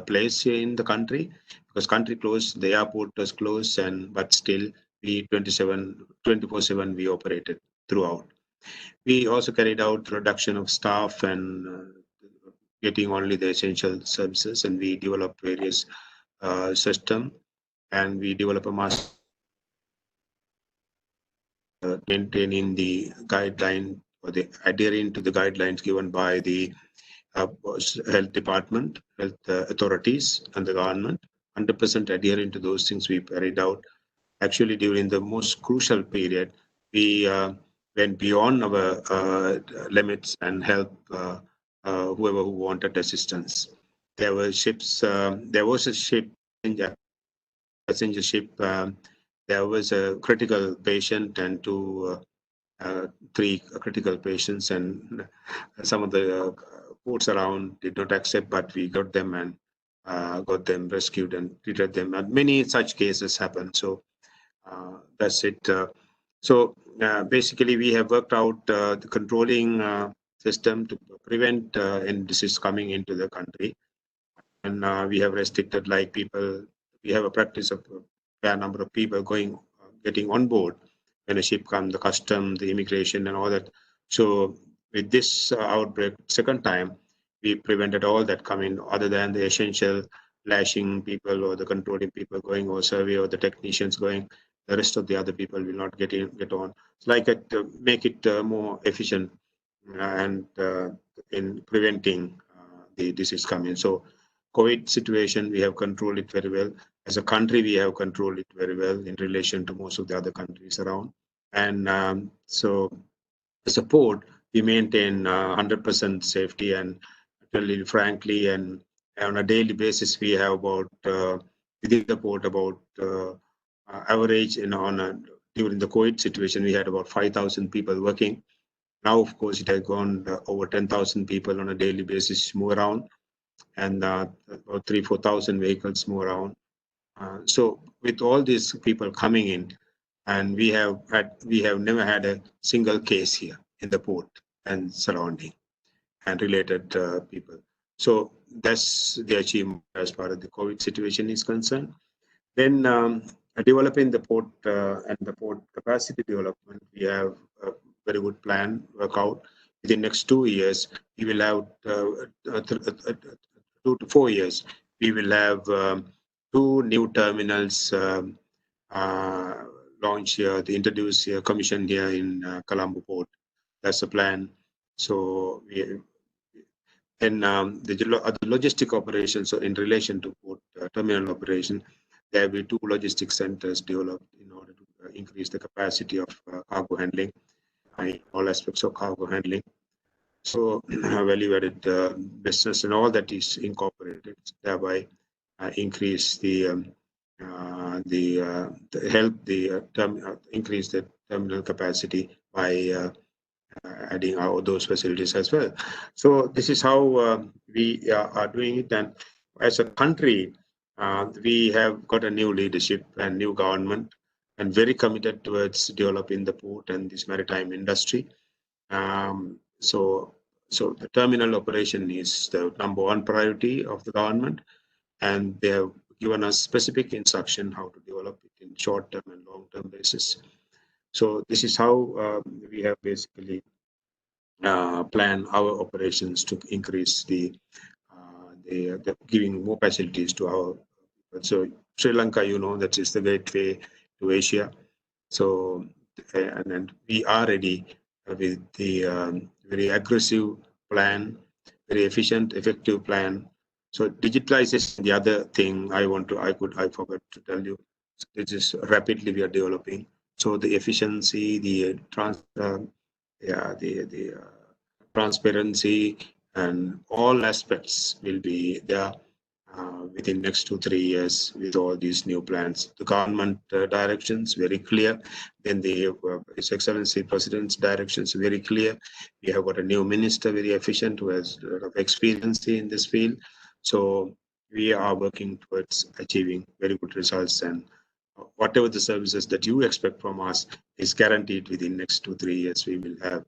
place in the country, because country closed, the airport was closed, but still we 24/7 we operated throughout. We also carried out reduction of staff and getting only the essential services, and we developed various system, and we develop a master maintaining the guideline, or the adhering to the guidelines given by the health department, health authorities, and the government, 100% adhering to those things we carried out. Actually, during the most crucial period, we went beyond our limits and helped whoever who wanted assistance. There were ships. There was a ship, passenger ship. There was a critical patient and three critical patients, and some of the ports around did not accept, but we got them and got them rescued and treated them. And many such cases happen. So that's it. So basically, we have worked out the controlling system to prevent any disease coming into the country, and we have restricted like people. We have a practice of a fair number of people getting on board when a ship comes, the custom, the immigration, and all that. So with this outbreak, second time, we prevented all that coming, other than the essential lashing people or the controlling people going, or survey or the technicians going. The rest of the other people will not get on. It's like make it more efficient and in preventing the disease coming. So COVID situation, we have controlled it very well. As a country, we have controlled it very well in relation to most of the other countries around. And so the support, we maintain 100% safety, and really frankly, and on a daily basis, we have about, within the port, about average, during the COVID situation, we had about 5,000 people working. Now, of course, it has gone over 10,000 people on a daily basis move around, and about 3,000-4,000 vehicles move around. So with all these people coming in, and we have never had a single case here in the port and surrounding and related people. So that's the achievement as far as the COVID situation is concerned. Then developing the port and the port capacity development, we have a very good plan work out. Within the next 2 years, we will have 2 to 4 years, we will have 2 new terminals launch here, introduce here, commission here in Colombo Port. That's the plan. So and the other logistic operations, so in relation to port terminal operation, there will be 2 logistic centers developed in order to increase the capacity of cargo handling, all aspects of cargo handling. So value-added business and all that is incorporated, thereby increase increase the terminal capacity by adding those facilities as well. So this is how we are doing it. And as a country, we have got a new leadership and new government, and very committed towards developing the port and this maritime industry. So the terminal operation is the #1 priority of the government, and they have given us specific instruction how to develop it in short-term and long-term basis. So this is how we have basically planned our operations to increase the giving more facilities to our people. So Sri Lanka, that is the gateway to Asia. So and we are ready with the very aggressive plan, very efficient, effective plan. So digitalization, the other thing I forgot to tell you, this is rapidly we are developing. So the efficiency, the transparency, and all aspects will be there within next 2-3 years with all these new plans. The government directions very clear. Then the His Excellency President's directions very clear. We have got a new minister, very efficient, who has a lot of experience in this field. So we are working towards achieving very good results, and whatever the services that you expect from us is guaranteed within next 2-3 years. We will have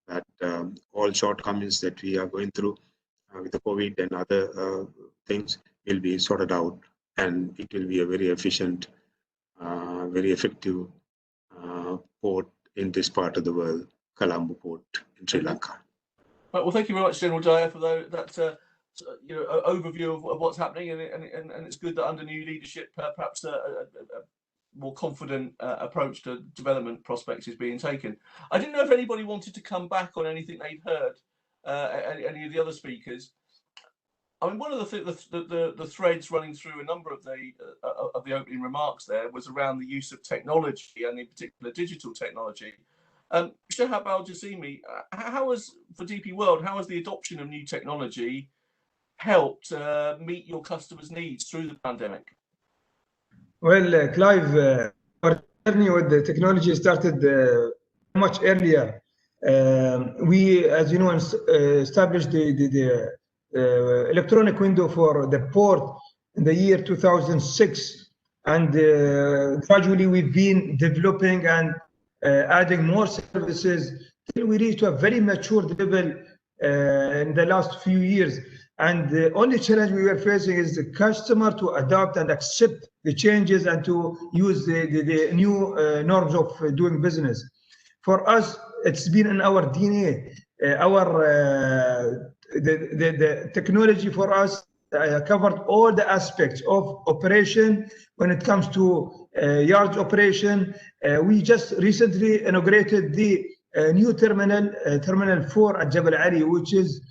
that all shortcomings that we are going through with the COVID and other things will be sorted out, and it will be a very efficient, very effective port in this part of the world, Colombo Port in Sri Lanka. Well, thank you very much, General Jaya, for that overview of what's happening, and it's good that under new leadership, perhaps a more confident approach to development prospects is being taken. I didn't know if anybody wanted to come back on anything they've heard, any of the other speakers. I mean, one of the threads running through a number of the opening remarks there was around the use of technology, and in particular digital technology. Shahab Al-Jasimi, how has, for DP World, how has the adoption of new technology helped meet your customers' needs through the pandemic? Well, Clive, our journey with the technology started much earlier. We, as you know, established the electronic window for the port in the year 2006, and gradually we've been developing and adding more services till we reached a very mature level in the last few years. And the only challenge we were facing is the customer to adopt and accept the changes and to use the new norms of doing business. For us, it's been in our DNA. The technology for us covered all the aspects of operation. When it comes to yard operation, we just recently inaugurated the new terminal, Terminal 4 at Jabal Ali, which is,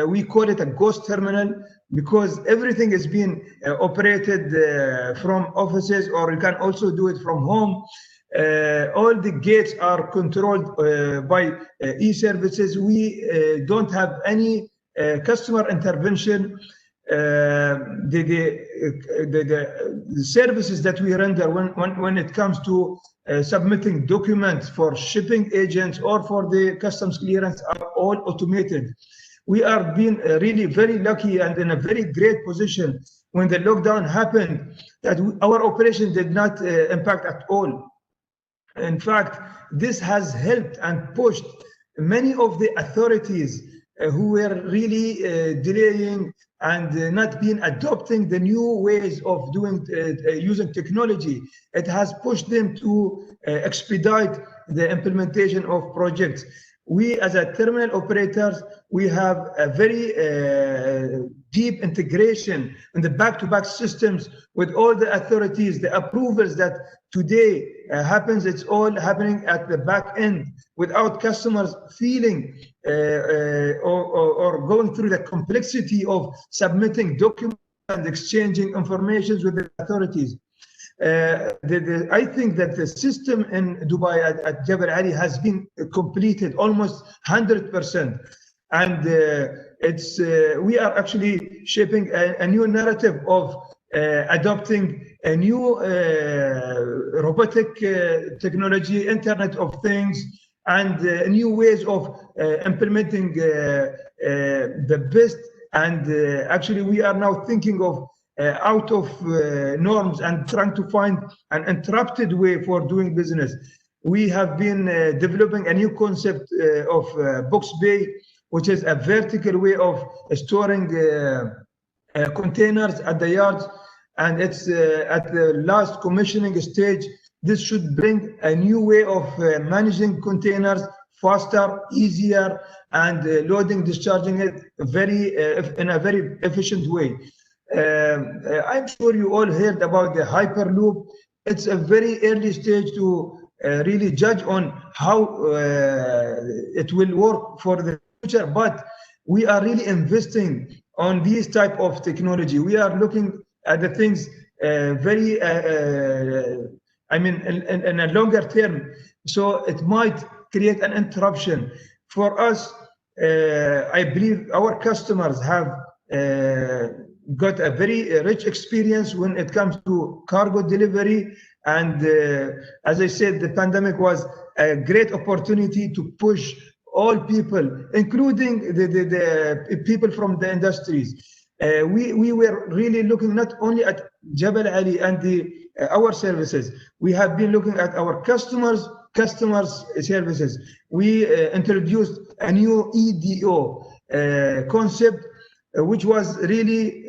we call it a ghost terminal because everything is being operated from offices, or you can also do it from home. All the gates are controlled by e-services. We don't have any customer intervention. The services that we render when it comes to submitting documents for shipping agents or for the customs clearance are all automated. We are being really very lucky and in a very great position when the lockdown happened that our operation did not impact at all. In fact, this has helped and pushed many of the authorities who were really delaying and not been adopting the new ways of doing using technology. It has pushed them to expedite the implementation of projects. We, as a terminal operators, we have a very deep integration in the back-to-back systems with all the authorities. The approvals that today happens, it's all happening at the back end without customers feeling or going through the complexity of submitting documents and exchanging information with the authorities. I think that the system in Dubai at Jabal Ali has been completed almost 100%, and we are actually shaping a new narrative of adopting a new robotic technology, Internet of Things, and new ways of implementing the best. And actually, we are now thinking of out of norms and trying to find an interrupted way for doing business. We have been developing a new concept of box bay, which is a vertical way of storing containers at the yards, and it's at the last commissioning stage. This should bring a new way of managing containers faster, easier, and loading, discharging it in a very efficient way. I'm sure you all heard about the Hyperloop. It's a very early stage to really judge on how it will work for the future, but we are really investing on these type of technology. We are looking at the things very, I mean, in a longer term, so it might create an interruption. For us, I believe our customers have got a very rich experience when it comes to cargo delivery, and as I said, the pandemic was a great opportunity to push all people, including the people from the industries. We were really looking not only at Jabal Ali and our services. We have been looking at our customers' services. We introduced a new EDO concept, which was really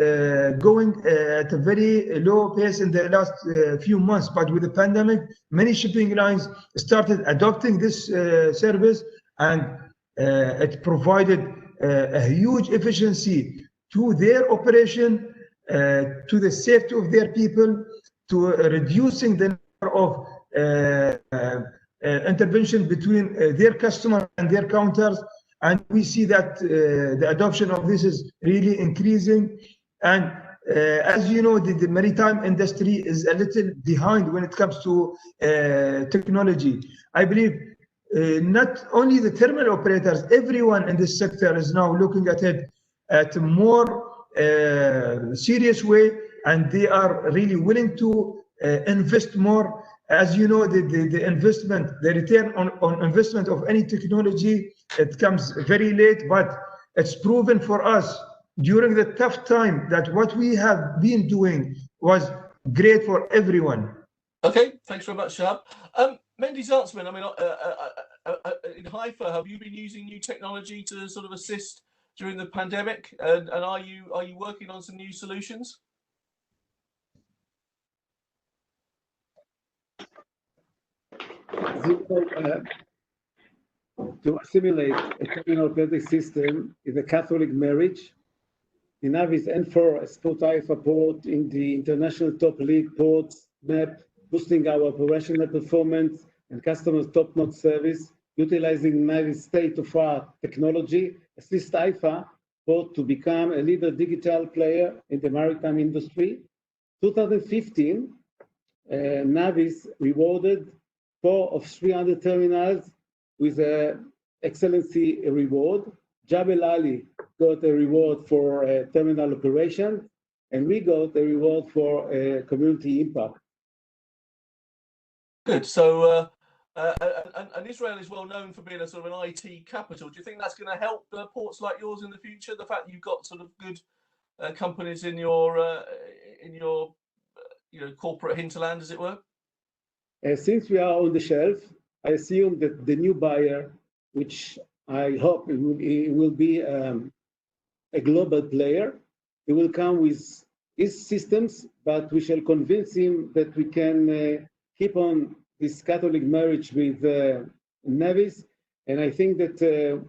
going at a very low pace in the last few months. But with the pandemic, many shipping lines started adopting this service, and it provided a huge efficiency to their operation, to the safety of their people, to reducing the number of intervention between their customer and their counters. and we see that the adoption of this is really increasing. And as you know, the maritime industry is a little behind when it comes to technology. I believe not only the terminal operators, everyone in this sector is now looking at it at a more serious way, and they are really willing to invest more. As you know, the investment, the return on investment of any technology, it comes very late, but it's proven for us during the tough time that what we have been doing was great for everyone. Okay, thanks very much, Shahab. Mendy Zantzman, I mean, in Haifa, have you been using new technology to sort of assist during the pandemic? And are you working on some new solutions? To assimilate a terminal operating system is a Catholic marriage. The Navis N4 has put Haifa port in the international top league ports map, boosting our operational performance and customers' top-notch service, utilizing Navis state-of-art technology, assist Haifa port to become a leader digital player in the maritime industry. 2015, Navis rewarded 4 of 300 terminals with an excellency reward. Jabal Ali got a reward for terminal operation, and we got a reward for community impact. Good. So, and Israel is well known for being a sort of an IT capital. Do you think that's going to help ports like yours in the future? The fact that you've got sort of good companies in your corporate hinterland, as it were. Since we are on the shelf, I assume that the new buyer, which I hope it will be a global player, he will come with his systems, but we shall convince him that we can keep on this Catholic marriage with Navis. And I think that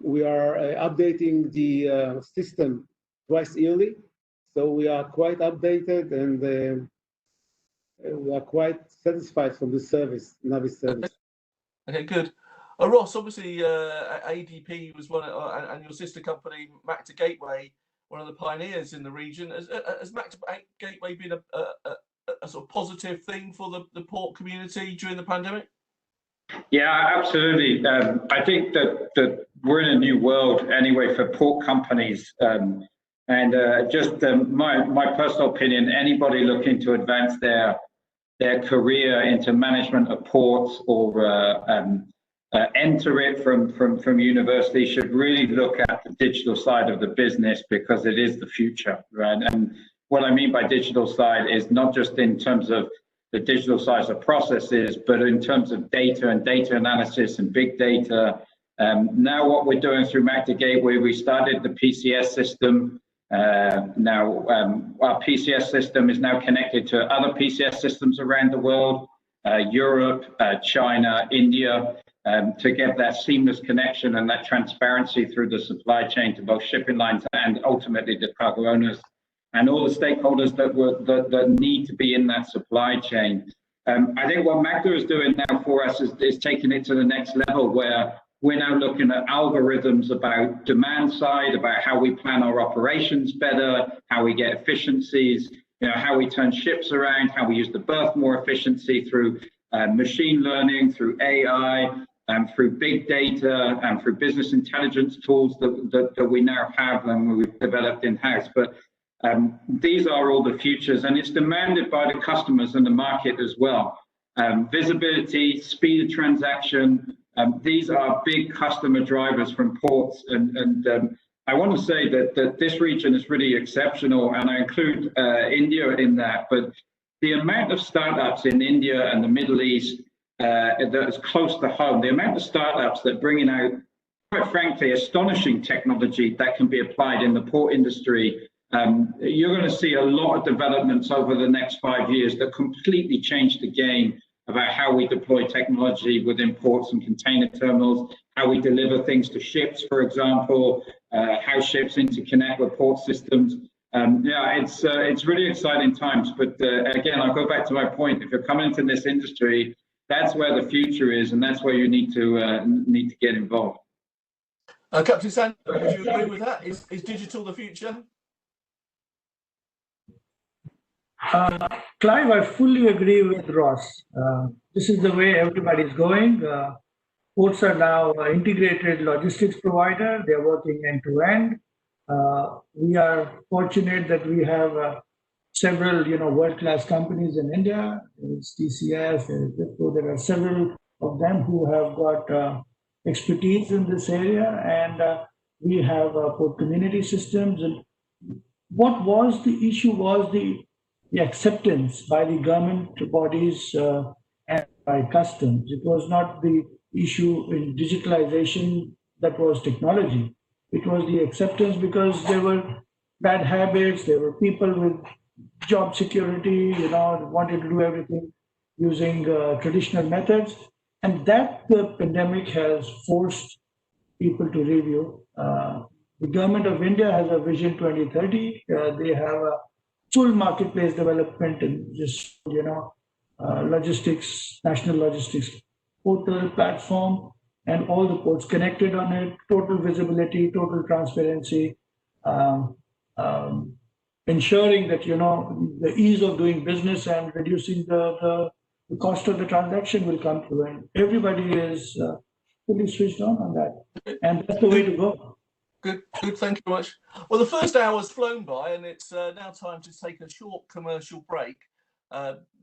we are updating the system twice yearly. So we are quite updated, and we are quite satisfied from the service, Navis service. Okay, good. Ross, obviously ADP was one, and your sister company, Mac to Gateway, one of the pioneers in the region. Has Mac to Gateway been a sort of positive thing for the port community during the pandemic? Yeah, absolutely. I think that we're in a new world anyway for port companies. Just my personal opinion, anybody looking to advance their career into management of ports or enter it from university should really look at the digital side of the business, because it is the future, right? And what I mean by digital side is not just in terms of the digital size of processes, but in terms of data and data analysis and big data. Now what we're doing through Mac to Gateway, we started the PCS system. Now our PCS system is now connected to other PCS systems around the world, Europe, China, India, to get that seamless connection and that transparency through the supply chain to both shipping lines and ultimately the cargo owners and all the stakeholders that need to be in that supply chain. I think what Magda is doing now for us is taking it to the next level, where we're now looking at algorithms about demand side, about how we plan our operations better, how we get efficiencies, how we turn ships around, how we use the berth more efficiency through machine learning, through AI, and through big data, and through business intelligence tools that we now have and we've developed in-house. But these are all the futures, and it's demanded by the customers and the market as well. Visibility, speed of transaction, these are big customer drivers from ports, and I want to say that this region is really exceptional, and I include India in that, but the amount of startups in India and the Middle East that is close to home, the amount of startups that bringing out, quite frankly, astonishing technology that can be applied in the port industry. You're going to see a lot of developments over the next 5 years that completely change the game about how we deploy technology within ports and container terminals, how we deliver things to ships, for example, how ships interconnect with port systems. Yeah, it's really exciting times. But again, I'll go back to my point. If you're coming into this industry, that's where the future is, and that's where you need to get involved. Captain Sandy, would you agree with that? Is digital the future? Clive, I fully agree with Ross. This is the way everybody's going. Ports are now integrated logistics provider. They're working end to end. We are fortunate that we have several, world-class companies in India. There's TCS, there's Wipro. There are several of them who have got expertise in this area, and we have port community systems. And what was the issue was the acceptance by the government bodies and by customs. It was not the issue in digitalization that was technology. It was the acceptance because there were bad habits, there were people with job security, wanted to do everything using traditional methods. And that the pandemic has forced people to review. The government of India has a Vision 2030. They have a full marketplace development and just, logistics, national logistics portal platform, and all the ports connected on it, total visibility, total transparency, ensuring that, the ease of doing business and reducing the cost of the transaction will come through. And everybody is fully switched on that. And that's the way to go. Good, thank you very much. Well, the first hour has flown by, and it's now time to take a short commercial break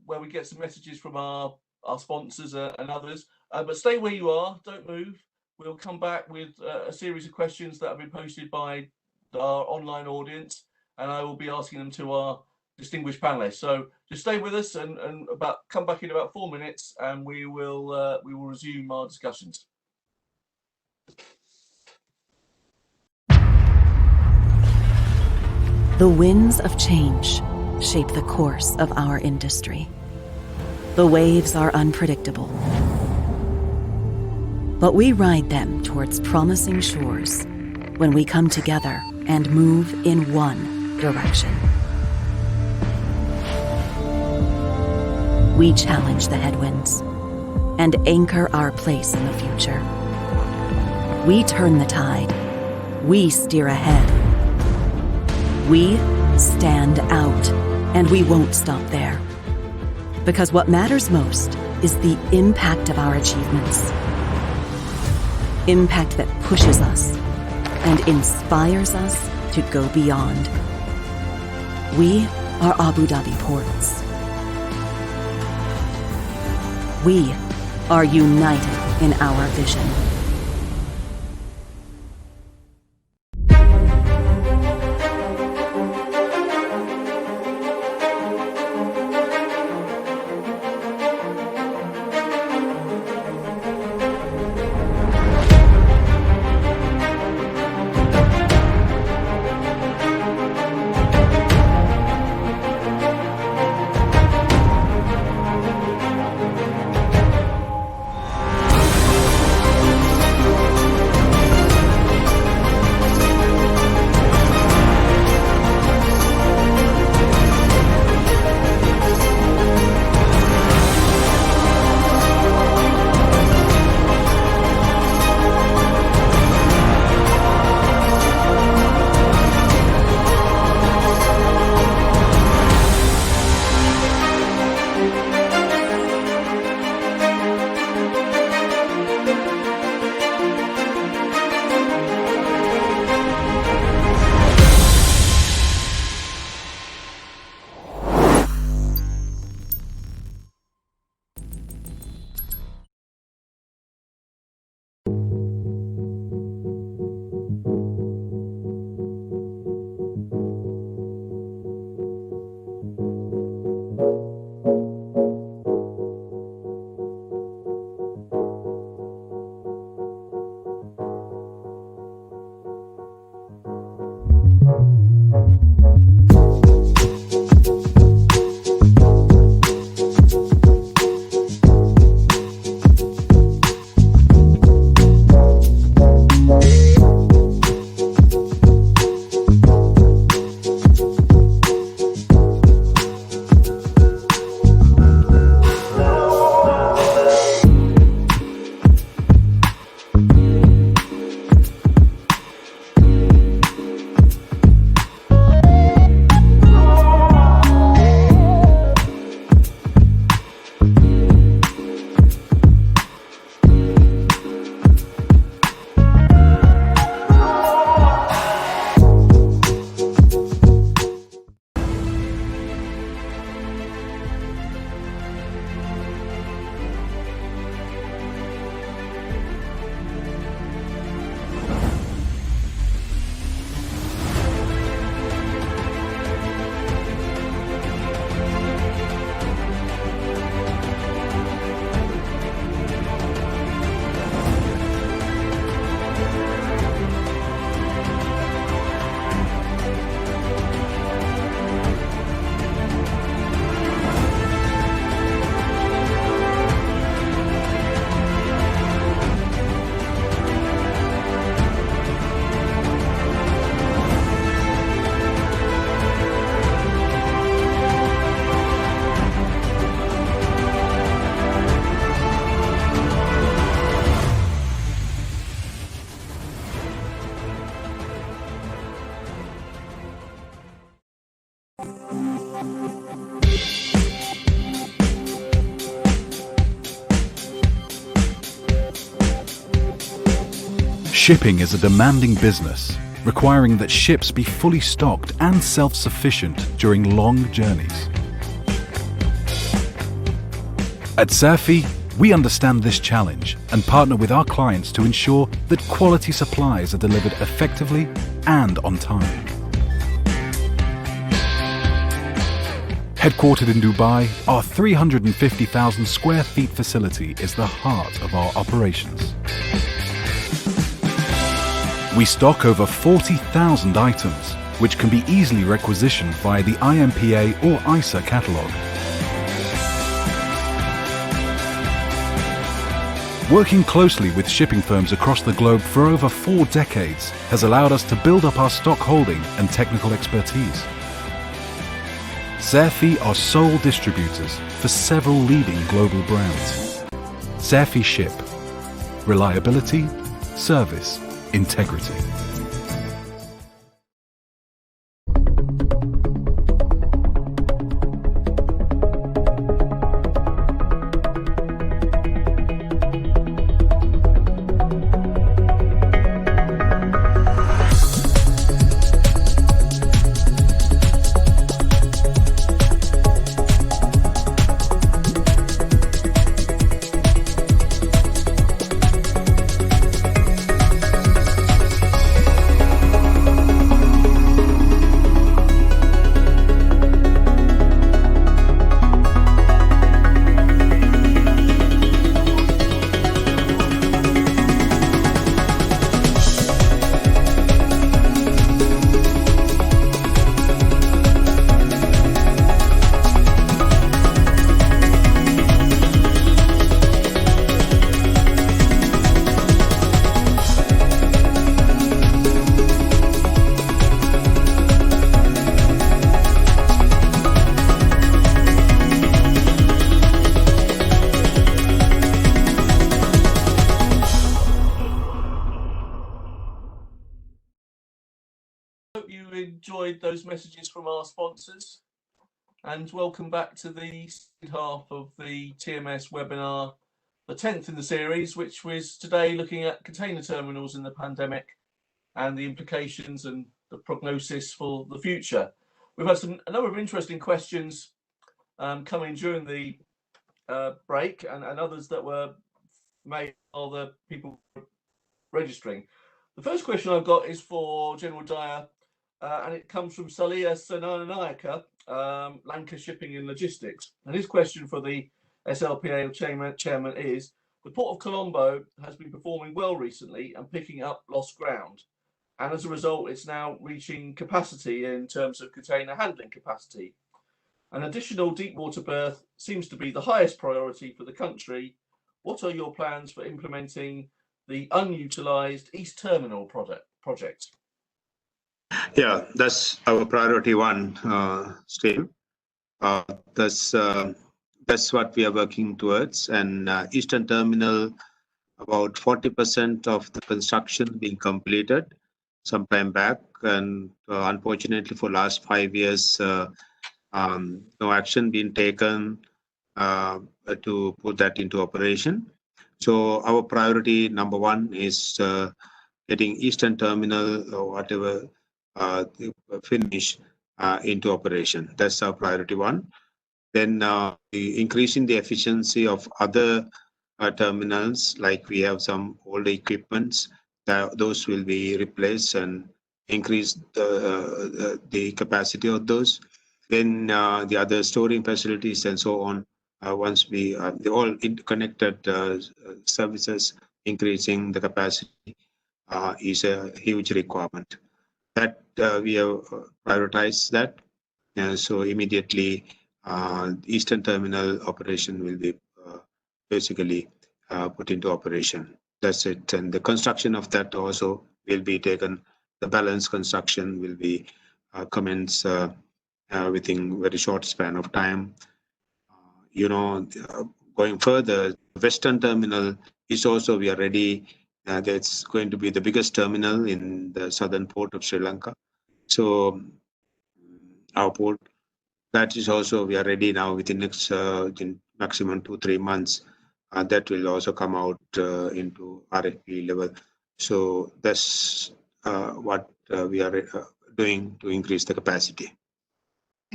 where we get some messages from our sponsors and others. But stay where you are, don't move. We'll come back with a series of questions that have been posted by our online audience, and I will be asking them to our distinguished panelists. So just stay with us and come back in about 4 minutes, and we will resume our discussions. The winds of change shape the course of our industry. The waves are unpredictable, but we ride them towards promising shores when we come together and move in one direction. We challenge the headwinds and anchor our place in the future. We turn the tide. We steer ahead. We stand out, and we won't stop there. Because what matters most is the impact of our achievements. Impact that pushes us and inspires us to go beyond. We are Abu Dhabi Ports. We are united in our vision. Shipping is a demanding business, requiring that ships be fully stocked and self-sufficient during long journeys. At Safi, we understand this challenge and partner with our clients to ensure that quality supplies are delivered effectively and on time. Headquartered in Dubai, our 350,000 square feet facility is the heart of our operations. We stock over 40,000 items, which can be easily requisitioned via the IMPA or ISA catalogue. Working closely with shipping firms across the globe for over 4 decades has allowed us to build up our stock holding and technical expertise. Safi are sole distributors for several leading global brands. Safi Ship. Reliability, service, integrity. Enjoyed those messages from our sponsors, and welcome back to the second half of the TMS webinar, the 10th in the series, which was today looking at container terminals in the pandemic and the implications and the prognosis for the future. We've had a number of interesting questions coming during the break, and others that were made by the people registering. The first question I've got is for General Dyer. And it comes from Saliha Sananayaka, Lanka Shipping and Logistics. And his question for the SLPA chairman is, the Port of Colombo has been performing well recently and picking up lost ground. And as a result, it's now reaching capacity in terms of container handling capacity. An additional deep water berth seems to be the highest priority for the country. What are your plans for implementing the unutilized East Terminal project? Yeah, that's our priority one, Steve. That's what we are working towards. And Eastern Terminal, about 40% of the construction being completed some time back. And unfortunately, for last 5 years, no action being taken to put that into operation. So our priority number one is getting Eastern Terminal or whatever finish into operation. That's our priority one. Then increasing the efficiency of other terminals, like we have some old equipments, those will be replaced and increase the capacity of those. Then the other storing facilities and so on, once we the all interconnected services, increasing the capacity is a huge requirement. That we have prioritized that. So immediately Eastern Terminal operation will be basically put into operation. That's it. And the construction of that also will be taken. The balance construction will be commenced within very short span of time. Going further, Western Terminal is also, we are ready. That's going to be the biggest terminal in the southern port of Sri Lanka. So our port. That is also, we are ready now within next within maximum 2-3 months. That will also come out into RFP level. So that's what we are doing to increase the capacity.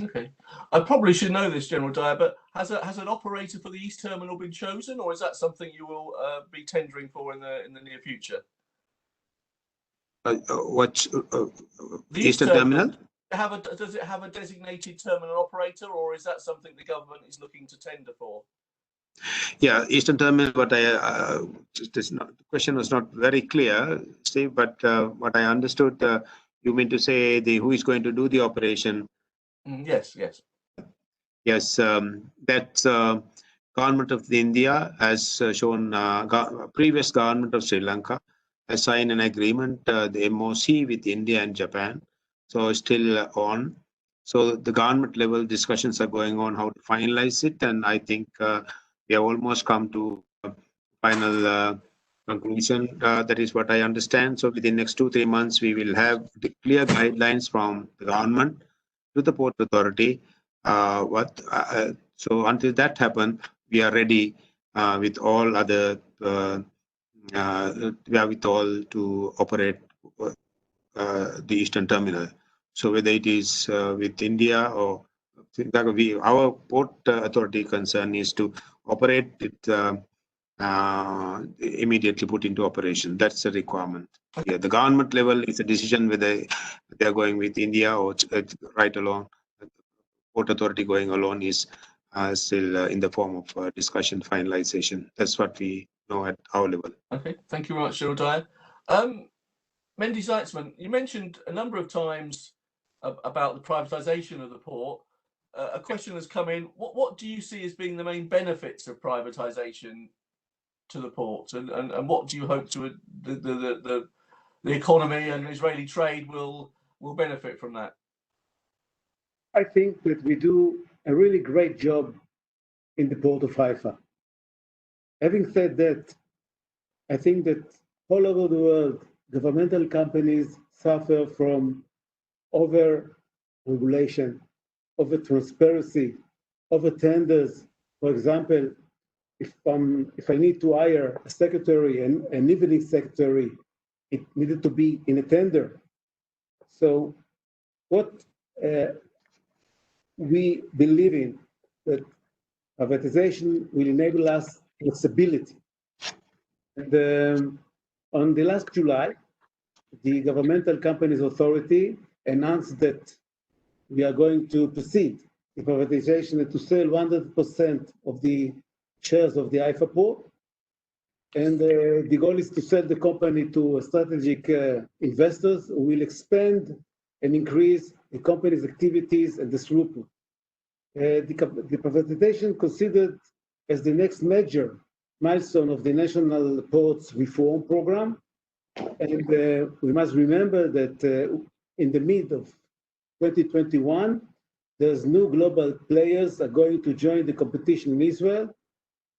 Okay, I probably should know this, General Dyer, but has an operator for the East Terminal been chosen, or is that something you will be tendering for in the near future? What's The Eastern Terminal? Does it have a designated terminal operator, or is that something the government is looking to tender for? Yeah, Eastern Terminal, but the question was not very clear, Steve, but what I understood, you mean to say who is going to do the operation? Yes, yes. Yes, that's government of India has shown, previous government of Sri Lanka has signed an agreement, the MOC with India and Japan. So it's still on. So the government level discussions are going on how to finalize it. And I think we have almost come to final conclusion. That is what I understand. So within next 2-3 months, we will have the clear guidelines from the government to the Port Authority. So until that happens, we are ready with all other with all to operate the Eastern Terminal. So whether it is with India or our Port Authority concern is to operate it immediately put into operation. That's the requirement. Yeah, the government level is a decision whether they are going with India or right along. Port Authority going alone is still in the form of discussion finalization. That's what we know at our level. Okay, thank you very much, General Dyer. Mendy Zeitzman, you mentioned a number of times about the privatisation of the port. A question has come in. What do you see as being the main benefits of privatisation to the port, and what do you hope to the economy and Israeli trade will benefit from that? I think that we do a really great job in the port of Haifa. Having said that, I think that all over the world, governmental companies suffer from over-regulation, over-transparency, over-tenders. For example, if I need to hire a secretary, an evening secretary, it needed to be in a tender. So what we believe in, that privatization will enable us flexibility. And on the last July, the Governmental Companies Authority announced that we are going to proceed in privatization and to sell 100% of the shares of the Haifa port. And the goal is to sell the company to strategic investors who will expand and increase the company's activities and the throughput. The privatization considered as the next major milestone of the National Ports Reform Program. And we must remember that in the mid of 2021, there's new global players are going to join the competition in Israel.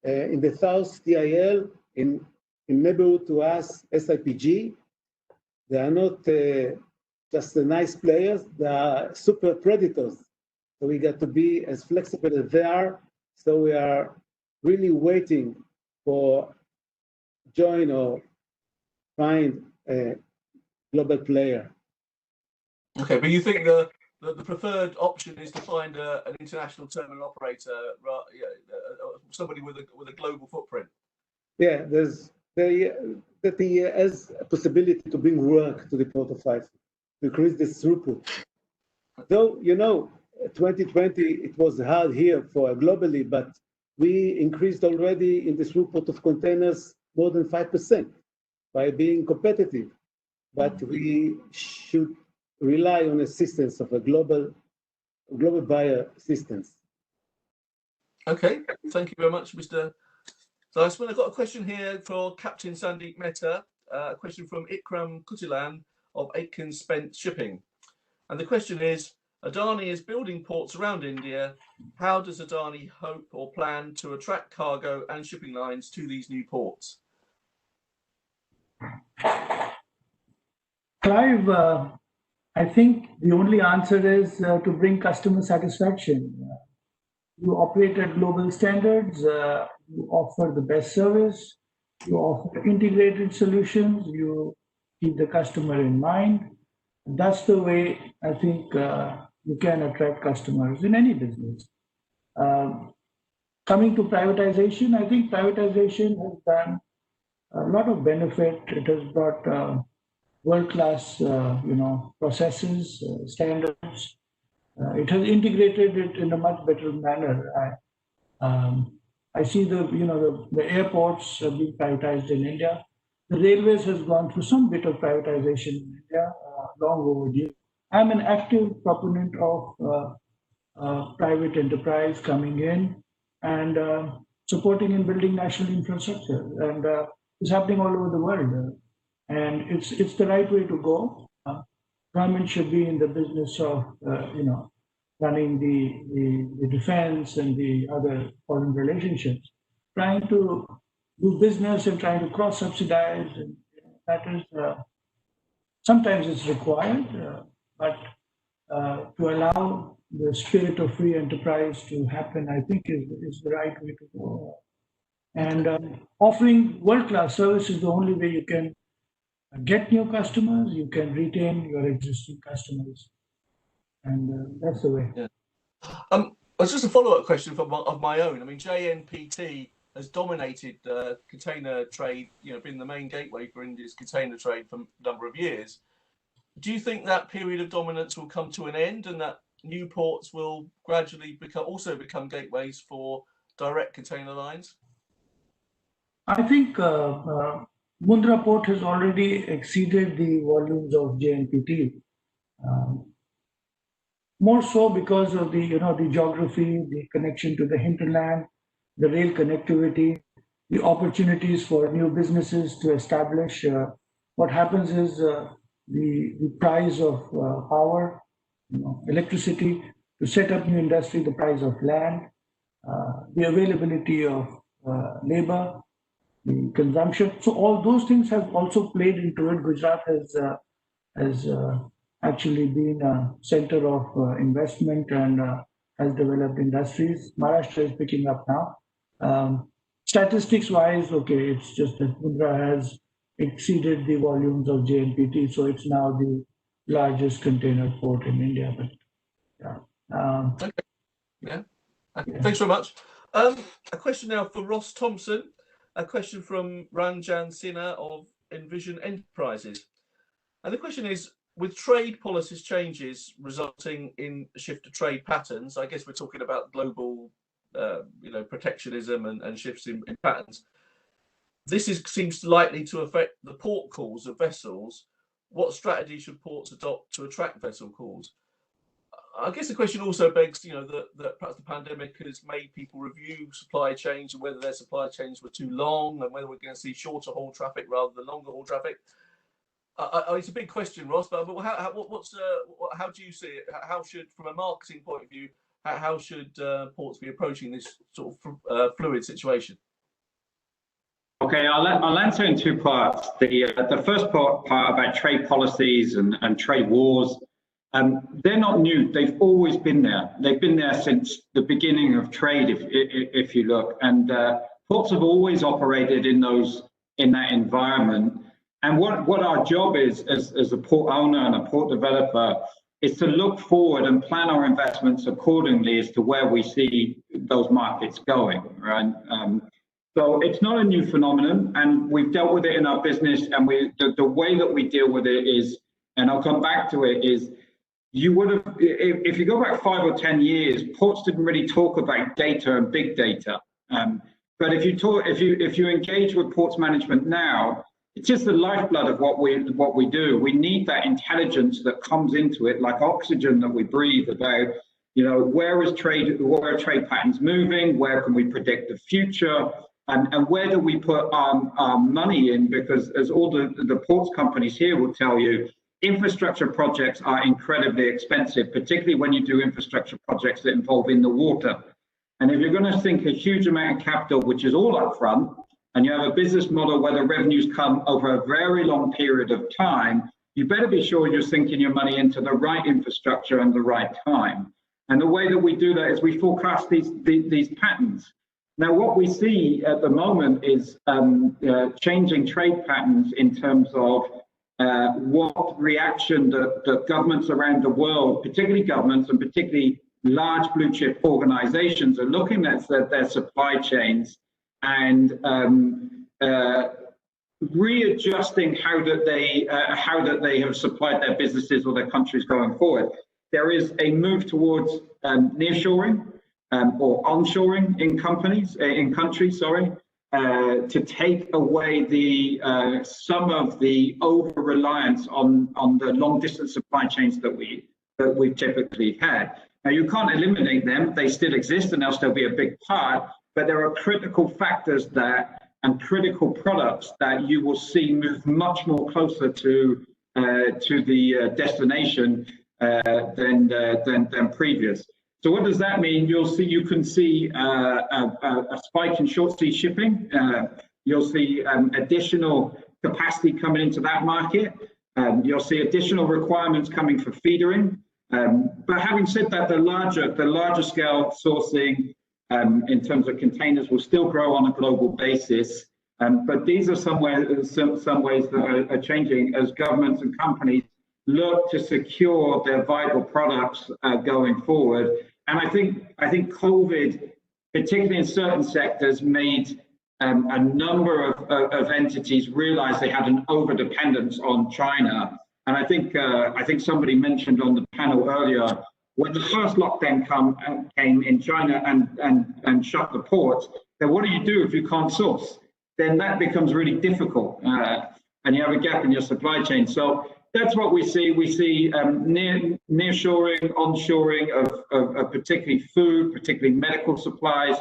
In the south, TIL, in neighborhood to us, SIPG. They are not just the nice players, they are super predators. So we got to be as flexible as they are. So we are really waiting for join or find a global player. Okay, but you think the preferred option is to find an international terminal operator, somebody with a global footprint? Yeah, that he has a possibility to bring work to the Port of Haifa, to increase the throughput. Though, 2020, it was hard here for globally, but we increased already in the throughput of containers more than 5% by being competitive. But we should rely on assistance of a global buyer assistance. Okay, thank you very much, Mr. Zeitzman. I've got a question here for Captain Sandeep Mehta, a question from Ikram Kutilan of Aitken Spence Shipping. And the question is, Adani is building ports around India. How does Adani hope or plan to attract cargo and shipping lines to these new ports? Clive, I think the only answer is to bring customer satisfaction. You operate at global standards, you offer the best service, you offer integrated solutions, you keep the customer in mind. That's the way I think you can attract customers in any business. Coming to privatization, I think privatization has done a lot of benefit. It has brought world-class, processes, standards. It has integrated it in a much better manner. I see the airports being privatized in India. The railways has gone through some bit of privatization in India, long overdue. I'm an active proponent of private enterprise coming in and supporting and building national infrastructure, and it's happening all over the world. And it's the right way to go. Government should be in the business of running the defense and the other foreign relationships, trying to do business and trying to cross-subsidize. And that is sometimes it's required, but to allow the spirit of free enterprise to happen, I think is the right way to go. And offering world-class service is the only way you can get new customers, you can retain your existing customers. And that's the way. Yeah. It's just a follow-up question of my own. I mean, JNPT has dominated container trade, been the main gateway for India's container trade for a number of years. Do you think that period of dominance will come to an end and that new ports will gradually become gateways for direct container lines? I think Mundra Port has already exceeded the volumes of JNPT. More so because of the geography, the connection to the hinterland, the rail connectivity, the opportunities for new businesses to establish. What happens is the price of power, electricity, to set up new industry, the price of land, the availability of labor, the consumption. So all those things have also played into it. Gujarat has actually been a center of investment and has developed industries. Maharashtra is picking up now. Statistics-wise, okay, it's just that Mundra has exceeded the volumes of JNPT, so it's now the largest container port in India. But yeah. Okay. Yeah. Thanks very much. A question now for Ross Thompson. A question from Ranjan Sinha of Envision Enterprises. And the question is, with trade policies changes resulting in a shift to trade patterns, I guess we're talking about global protectionism and shifts in patterns. This seems likely to affect the port calls of vessels. What strategy should ports adopt to attract vessel calls? I guess the question also begs, that perhaps the pandemic has made people review supply chains and whether their supply chains were too long and whether we're going to see shorter haul traffic rather than longer haul traffic. It's a big question, Ross, but how do you see it? How should, from a marketing point of view, how should ports be approaching this sort of fluid situation? Okay, I'll answer in two parts. The first part about trade policies and trade wars, they're not new. They've always been there. They've been there since the beginning of trade, if you look. And ports have always operated in that environment. And what our job is as a port owner and a port developer is to look forward and plan our investments accordingly as to where we see those markets going, right? So it's not a new phenomenon, and we've dealt with it in our business. And the way that we deal with it is, and I'll come back to it, is you would have, if you go back 5 or 10 years, ports didn't really talk about data and big data. But if you engage with ports management now, it's just the lifeblood of what we do. We need that intelligence that comes into it, like oxygen that we breathe, about where are trade patterns moving, where can we predict the future, and where do we put our money in? Because as all the ports companies here will tell you, infrastructure projects are incredibly expensive, particularly when you do infrastructure projects that involve in the water. And if you're going to sink a huge amount of capital, which is all up front, and you have a business model where the revenues come over a very long period of time, you better be sure you're sinking your money into the right infrastructure and the right time. And the way that we do that is we forecast these patterns. Now, what we see at the moment is changing trade patterns in terms of what reaction the governments around the world, particularly governments and particularly large blue chip organizations, are looking at their supply chains and readjusting how that they have supplied their businesses or their countries going forward. There is a move towards nearshoring or onshoring in countries, to take away the some of the over reliance on the long distance supply chains that we've typically had. Now, you can't eliminate them; they still exist, and they'll still be a big part. But there are critical factors and critical products that you will see move much more closer to the destination than previous. So what does that mean? You can see a spike in short sea shipping. You'll see additional capacity coming into that market. You'll see additional requirements coming for feedering. But having said that, the larger scale sourcing in terms of containers will still grow on a global basis. But these are some ways that are changing as governments and companies look to secure their vital products going forward. And I think COVID, particularly in certain sectors, made a number of entities realize they had an over dependence on China. And I think somebody mentioned on the panel earlier, when the first lockdown came in China and shut the ports, then what do you do if you can't source? Then that becomes really difficult, and you have a gap in your supply chain. So that's what we see. We see nearshoring, onshoring of particularly food, particularly medical supplies,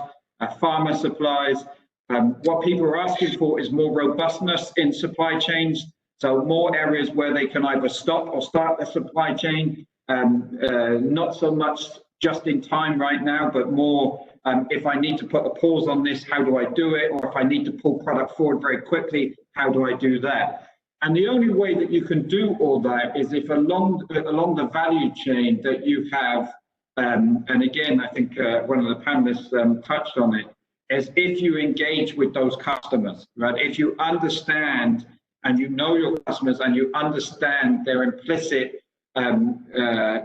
pharma supplies. What people are asking for is more robustness in supply chains. So more areas where they can either stop or start their supply chain. Not so much just in time right now, but more if I need to put a pause on this, how do I do it? Or if I need to pull product forward very quickly, how do I do that? And the only way that you can do all that is if along the value chain that you have, and again, I think one of the panelists touched on it, is if you engage with those customers, right? If you understand and you know your customers and you understand their implicit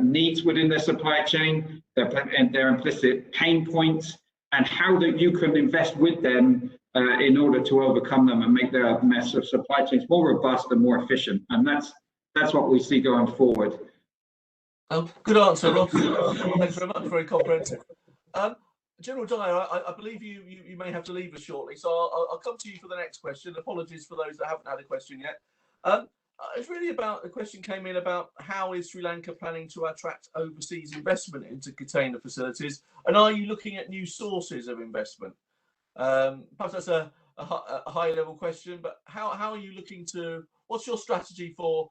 needs within their supply chain, their implicit pain points, and how that you can invest with them in order to overcome them and make their mess of supply chains more robust and more efficient. And that's what we see going forward. Good answer, Rob. Thanks very much. Very comprehensive. General Dyer, I believe you may have to leave us shortly, so I'll come to you for the next question. Apologies for those that haven't had a question yet. It's really about, the question came in about how is Sri Lanka planning to attract overseas investment into container facilities, and are you looking at new sources of investment? Perhaps that's a high level question, but how are you looking to, what's your strategy for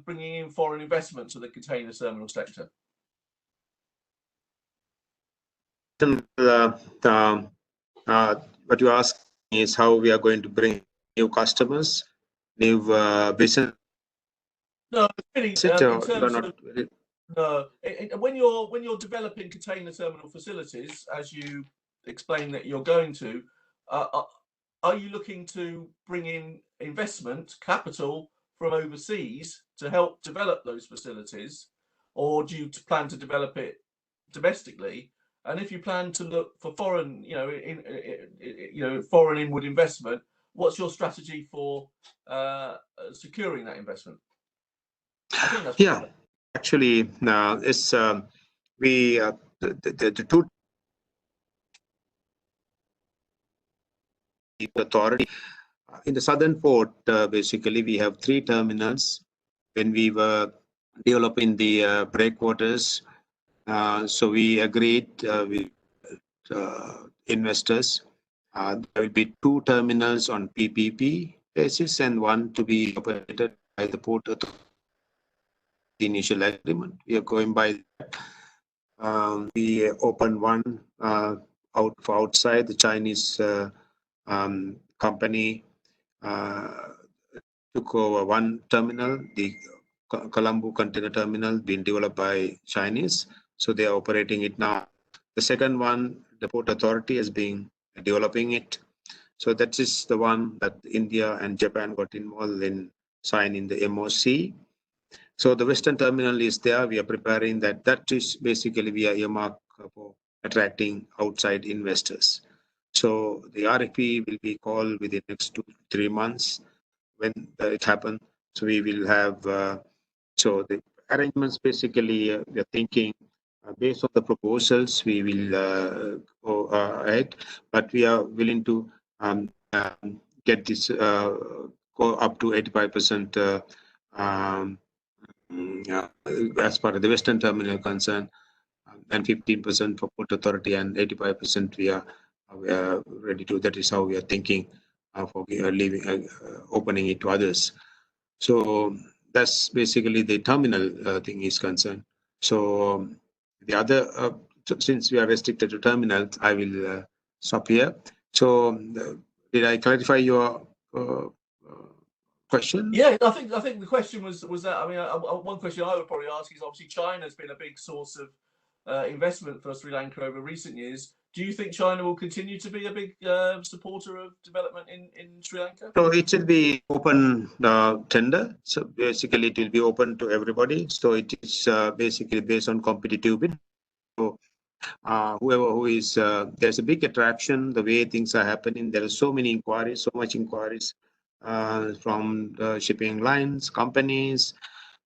bringing in foreign investment to the container terminal sector? What you ask is how we are going to bring new customers, new business. No, really, when you're developing container terminal facilities, as you explained that you're going to, are you looking to bring in investment capital from overseas to help develop those facilities, or do you plan to develop it domestically? And if you plan to look for foreign, foreign inward investment, what's your strategy for securing that investment? I think that's actually, it's the two authority in the southern port. Basically, we have 3 terminals. When we were developing the breakwaters, so we agreed with investors. There will be 2 terminals on PPP basis and 1 to be operated by the port authority. The initial agreement, we are going by that. We opened 1 outside. The Chinese company took over 1 terminal. The Colombo Container Terminal being developed by Chinese. So they are operating it now. The second one, the Port Authority has been developing it. So that is the one that India and Japan got involved in signing the MOC. So the Western Terminal is there. We are preparing that. That is basically we are earmarked for attracting outside investors. So the RFP will be called within the next 2 to 3 months when it happens. So we will have, so the arrangements basically we are thinking based on the proposals, we will go ahead, but we are willing to get this go up to 85% as far as the Western Terminal concerned, and 15% for Port Authority and 85% we are ready to. That is how we are thinking for leaving, opening it to others. So that's basically the terminal thing is concerned. So the other, since we are restricted to terminals, I will stop here. So did I clarify your question? Yeah, I think the question was that. I mean, one question I would probably ask is obviously China's been a big source of investment for Sri Lanka over recent years. Do you think China will continue to be a big supporter of development in Sri Lanka? So it will be open tender. So basically it will be open to everybody. So it is basically based on competitive bid. So whoever who is, there's a big attraction, the way things are happening. There are so many inquiries, so much inquiries from the shipping lines, companies,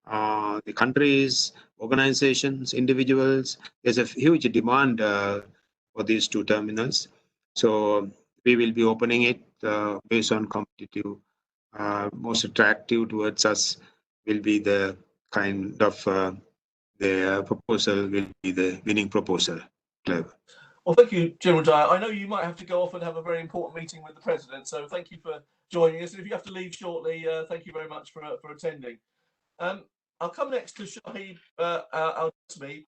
the countries, organizations, individuals. There's a huge demand for these two terminals. So we will be opening it based on competitive, most attractive towards us will be the kind of the proposal will be the winning proposal. Well, thank you, General Dyer. I know you might have to go off and have a very important meeting with the President, so thank you for joining us. And if you have to leave shortly, thank you very much for attending. I'll come next to Shahib Al-Jasmi.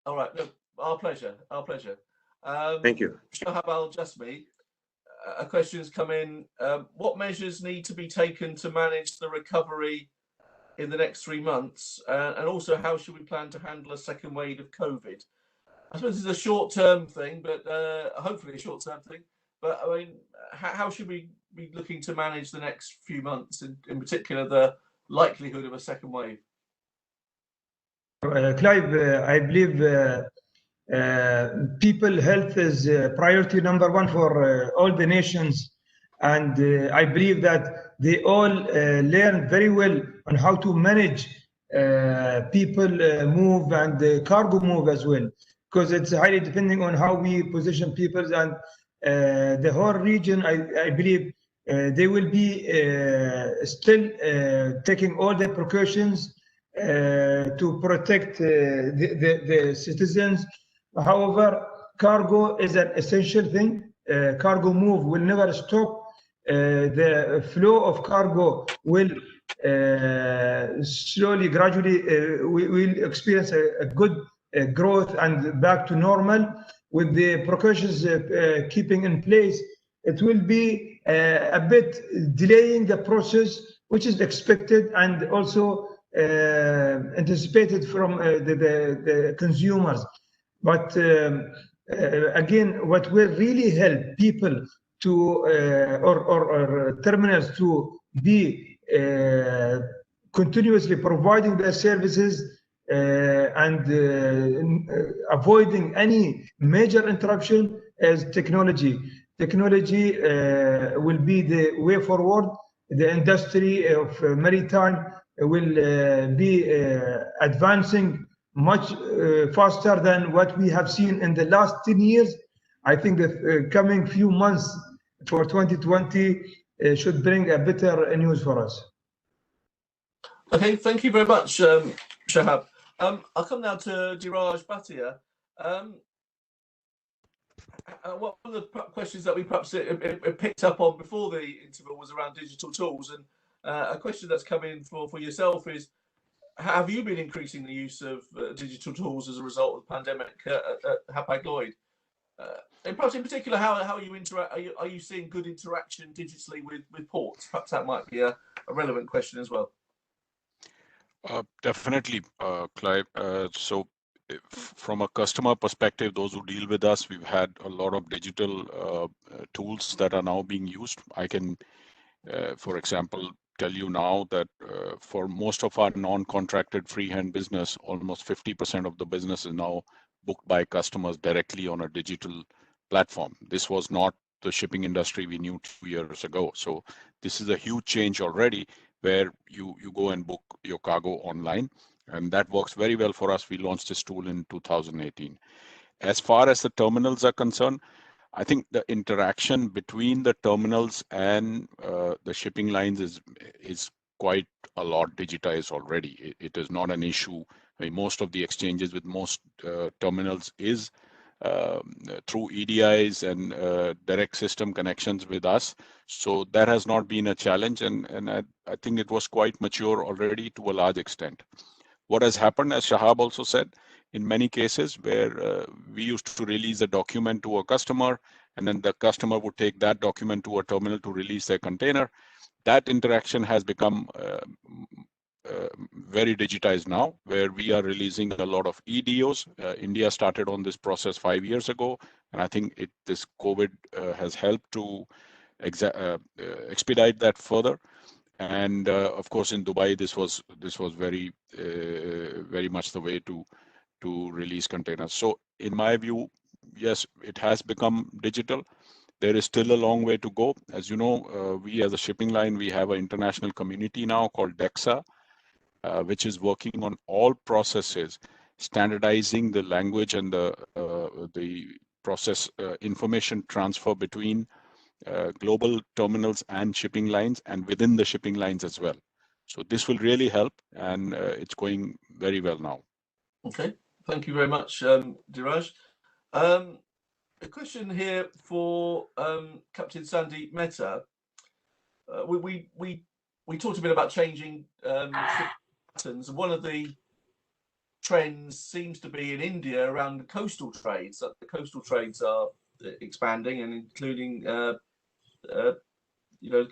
All right, no, our pleasure. Thank you. Shahab Al-Jasmi, a question's come in. What measures need to be taken to manage the recovery in the next 3 months? And also, how should we plan to handle a second wave of COVID? I suppose it's a short-term thing, but hopefully a short-term thing. But I mean, how should we be looking to manage the next few months, in particular the likelihood of a second wave? Clive, I believe people health is priority number one for all the nations, and I believe that they all learn very well on how to manage people move and cargo move as well, because it's highly depending on how we position people, and the whole region, I believe they will be still taking all the precautions to protect the citizens. However, cargo is an essential thing. Cargo move will never stop. The flow of cargo will slowly, gradually, we will experience a good growth and back to normal with the precautions keeping in place. It will be a bit delaying the process, which is expected and also anticipated from the consumers. But again, what will really help people to or terminals to be continuously providing their services and avoiding any major interruption is technology. Technology will be the way forward. The industry of maritime will be advancing much faster than what we have seen in the last 10 years. I think the coming few months for 2020 should bring a better news for us. Okay, thank you very much, Shahab. I'll come now to Dhiraj Bhatia. One of the questions that we perhaps picked up on before the interval was around digital tools, and a question that's come in for yourself is, have you been increasing the use of digital tools as a result of the pandemic at Hapag-Lloyd? And perhaps in particular, how you interact? Are you seeing good interaction digitally with ports? Perhaps that might be a relevant question as well. Definitely, Clive. From a customer perspective, those who deal with us, we've had a lot of digital tools that are now being used. I can, for example, tell you now that for most of our non-contracted freehand business, almost 50% of the business is now booked by customers directly on a digital platform. This was not the shipping industry we knew 2 years ago. So this is a huge change already, where you go and book your cargo online, and that works very well for us. We launched this tool in 2018. As far as the terminals are concerned, I think the interaction between the terminals and the shipping lines is quite a lot digitized already. It is not an issue. I mean, most of the exchanges with most terminals is through EDIs and direct system connections with us. So that has not been a challenge, and I think it was quite mature already to a large extent. What has happened, as Shahab also said, in many cases where we used to release a document to a customer, and then the customer would take that document to a terminal to release their container, that interaction has become very digitized now, where we are releasing a lot of EDOs. India started on this process 5 years ago, and I think this COVID has helped to expedite that further. And of course, in Dubai, this was very very much the way to release containers. So in my view, yes, it has become digital. There is still a long way to go. As you know, we as a shipping line, we have an international community now called DEXA, which is working on all processes, standardizing the language and the process information transfer between global terminals and shipping lines, and within the shipping lines as well. So this will really help, and it's going very well now. Okay, thank you very much, Diraj. A question here for Captain Sandeep Mehta. We talked a bit about changing patterns, and one of the trends seems to be in India around the coastal trades. That the coastal trades are expanding and including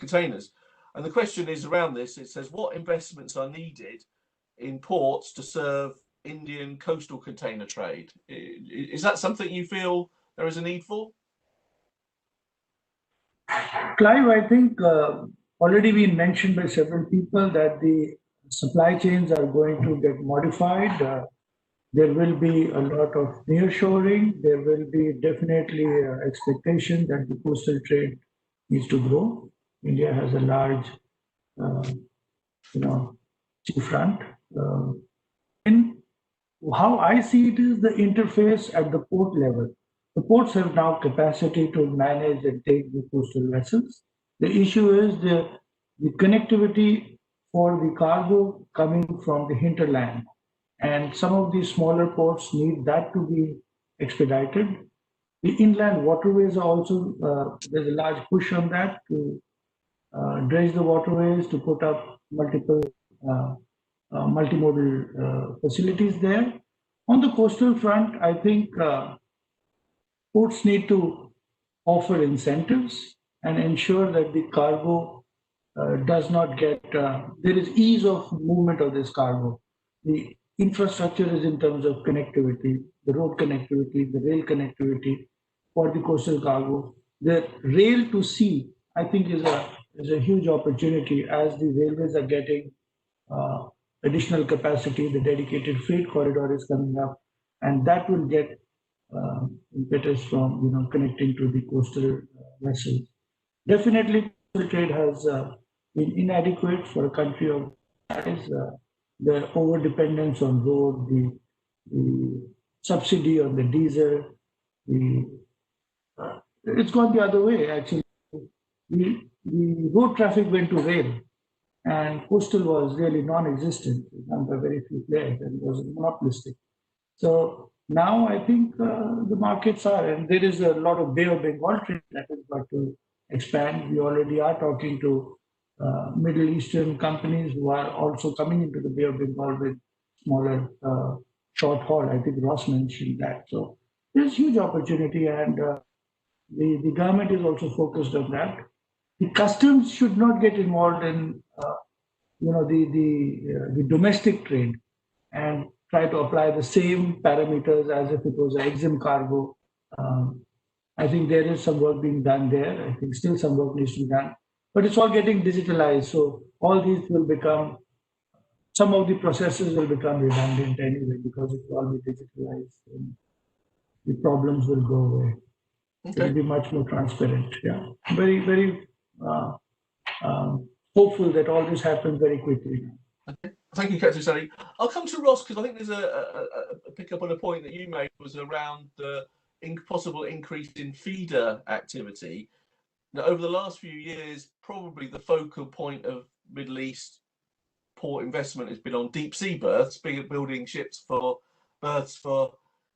containers. And the question is around this. It says, what investments are needed in ports to serve Indian coastal container trade? Is that something you feel there is a need for? Clive, I think already been mentioned by several people that the supply chains are going to get modified. There will be a lot of nearshoring. There will be definitely expectation that the coastal trade needs to grow. India has a large, seafront. In how I see it is the interface at the port level. The ports have now capacity to manage and take the coastal vessels. The issue is the connectivity for the cargo coming from the hinterland. And some of these smaller ports need that to be expedited. The inland waterways are also, there's a large push on that to dredge the waterways, to put up multiple multimodal facilities there. On the coastal front, I think ports need to offer incentives and ensure that the cargo does not get, there is ease of movement of this cargo. The infrastructure is in terms of connectivity, the road connectivity, the rail connectivity for the coastal cargo. The rail to sea, I think, is a huge opportunity as the railways are getting additional capacity. The dedicated freight corridor is coming up, and that will get impetus from connecting to the coastal vessels. Definitely, coastal trade has been inadequate for a country of size. The over dependence on road, the subsidy on the diesel, it's gone the other way actually. The road traffic went to rail, and coastal was really non-existent, done by very few players, and was monopolistic. So now I think the markets are, and there is a lot of Bay of Bengal trade that has got to expand. We already are talking to Middle Eastern companies who are also coming into the Bay of Bengal with smaller short haul. I think Ross mentioned that. So there's huge opportunity, and the government is also focused on that. The customs should not get involved in the domestic trade and try to apply the same parameters as if it was an EXIM cargo. I think there is some work being done there. I think still some work needs to be done, but it's all getting digitalized. So all these will become, some of the processes will become redundant anyway because it will all be digitalized and the problems will go away. It will be much more transparent. Yeah, very, very hopeful that all this happens very quickly. Okay. Thank you, Captain Sally. I'll come to Ross because I think there's a pick up on a point that you made was around the possible increase in feeder activity. Now, over the last few years, probably the focal point of Middle East port investment has been on deep sea berths, building ships for berths for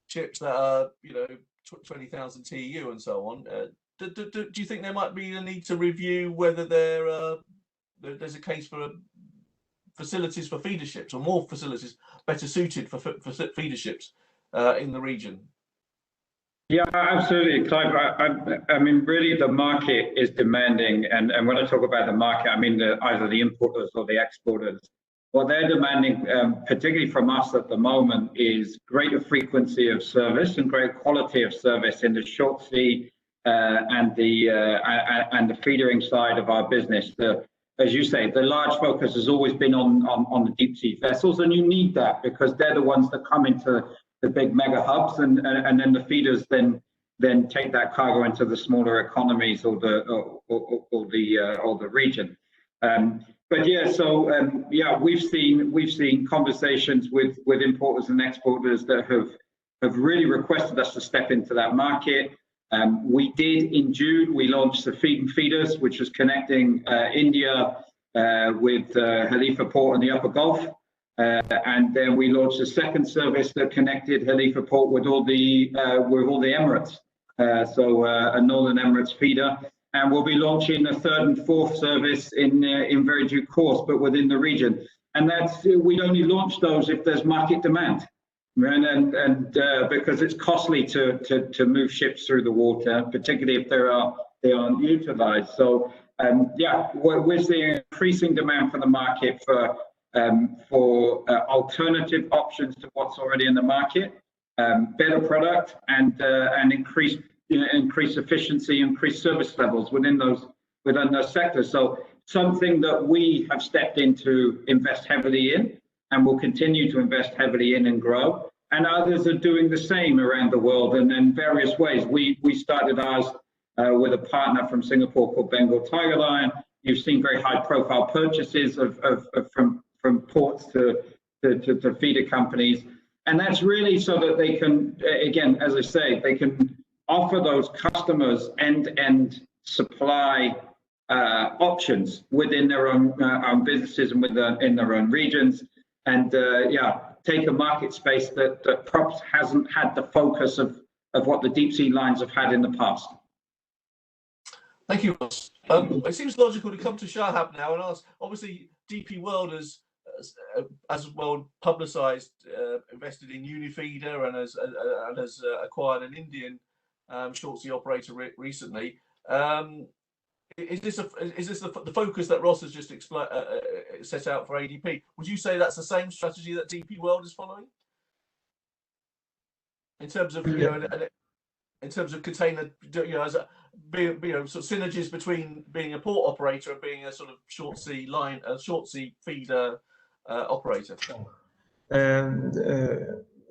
ships that are 20,000 TEU and so on. Do you think there might be a need to review whether there's a case for facilities for feeder ships, or more facilities better suited for feeder ships in the region? Yeah, absolutely, Clive. I mean, really, the market is demanding, and when I talk about the market, I mean either the importers or the exporters. What they're demanding, particularly from us at the moment, is greater frequency of service and greater quality of service in the short sea and the feedering side of our business. As you say, the large focus has always been on the deep sea vessels, and you need that because they're the ones that come into the big mega hubs, and then the feeders then take that cargo into the smaller economies or the region. But yeah, so yeah, we've seen conversations with importers and exporters that have really requested us to step into that market. We did in June. We launched the feeders, which was connecting India with Halifa Port in the Upper Gulf, and then we launched a second service that connected Halifa Port with all the Emirates. So a Northern Emirates feeder. And we'll be launching a third and fourth service in very due course, but within the region. And we only launch those if there's market demand, and because it's costly to move ships through the water, particularly if they aren't utilized. So yeah, we're seeing increasing demand from the market for alternative options to what's already in the market, better product, and increased efficiency, increased service levels within those sectors. So something that we have stepped in to invest heavily in, and will continue to invest heavily in and grow. And others are doing the same around the world, and in various ways. We started ours with a partner from Singapore called Bengal Tiger Line. You've seen very high-profile purchases from ports to feeder companies, and that's really so that they can, again, as I say, they can offer those customers end-to-end supply options within their own businesses and in their own regions, and yeah, take a market space that perhaps hasn't had the focus of what the deep sea lines have had in the past. Thank you, Ross. It seems logical to come to Shahab now and ask. Obviously, DP World has well publicised, invested in Unifeeder and has acquired an Indian short sea operator recently. Is this the focus that Ross has just set out for ADP? Would you say that's the same strategy that DP World is following in terms of in terms of container, as sort of synergies between being a port operator and being a sort of short sea feeder operator?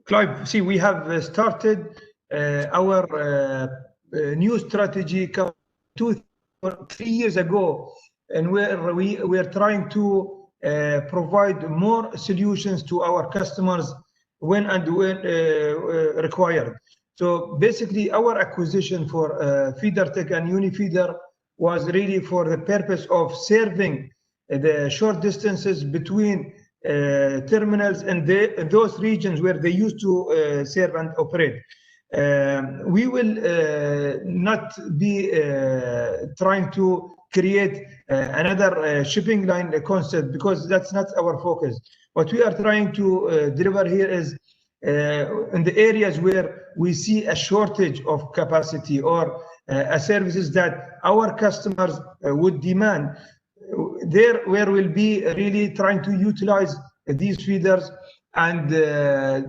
Clive, see, we have started our new strategy 2 or 3 years ago, and where we are trying to provide more solutions to our customers when required. So basically, our acquisition for Feeder Tech and Unifeeder was really for the purpose of serving the short distances between terminals and those regions where they used to serve and operate. We will not be trying to create another shipping line concept, because that's not our focus. What we are trying to deliver here is in the areas where we see a shortage of capacity or services that our customers would demand. there where we'll be really trying to utilize these feeders and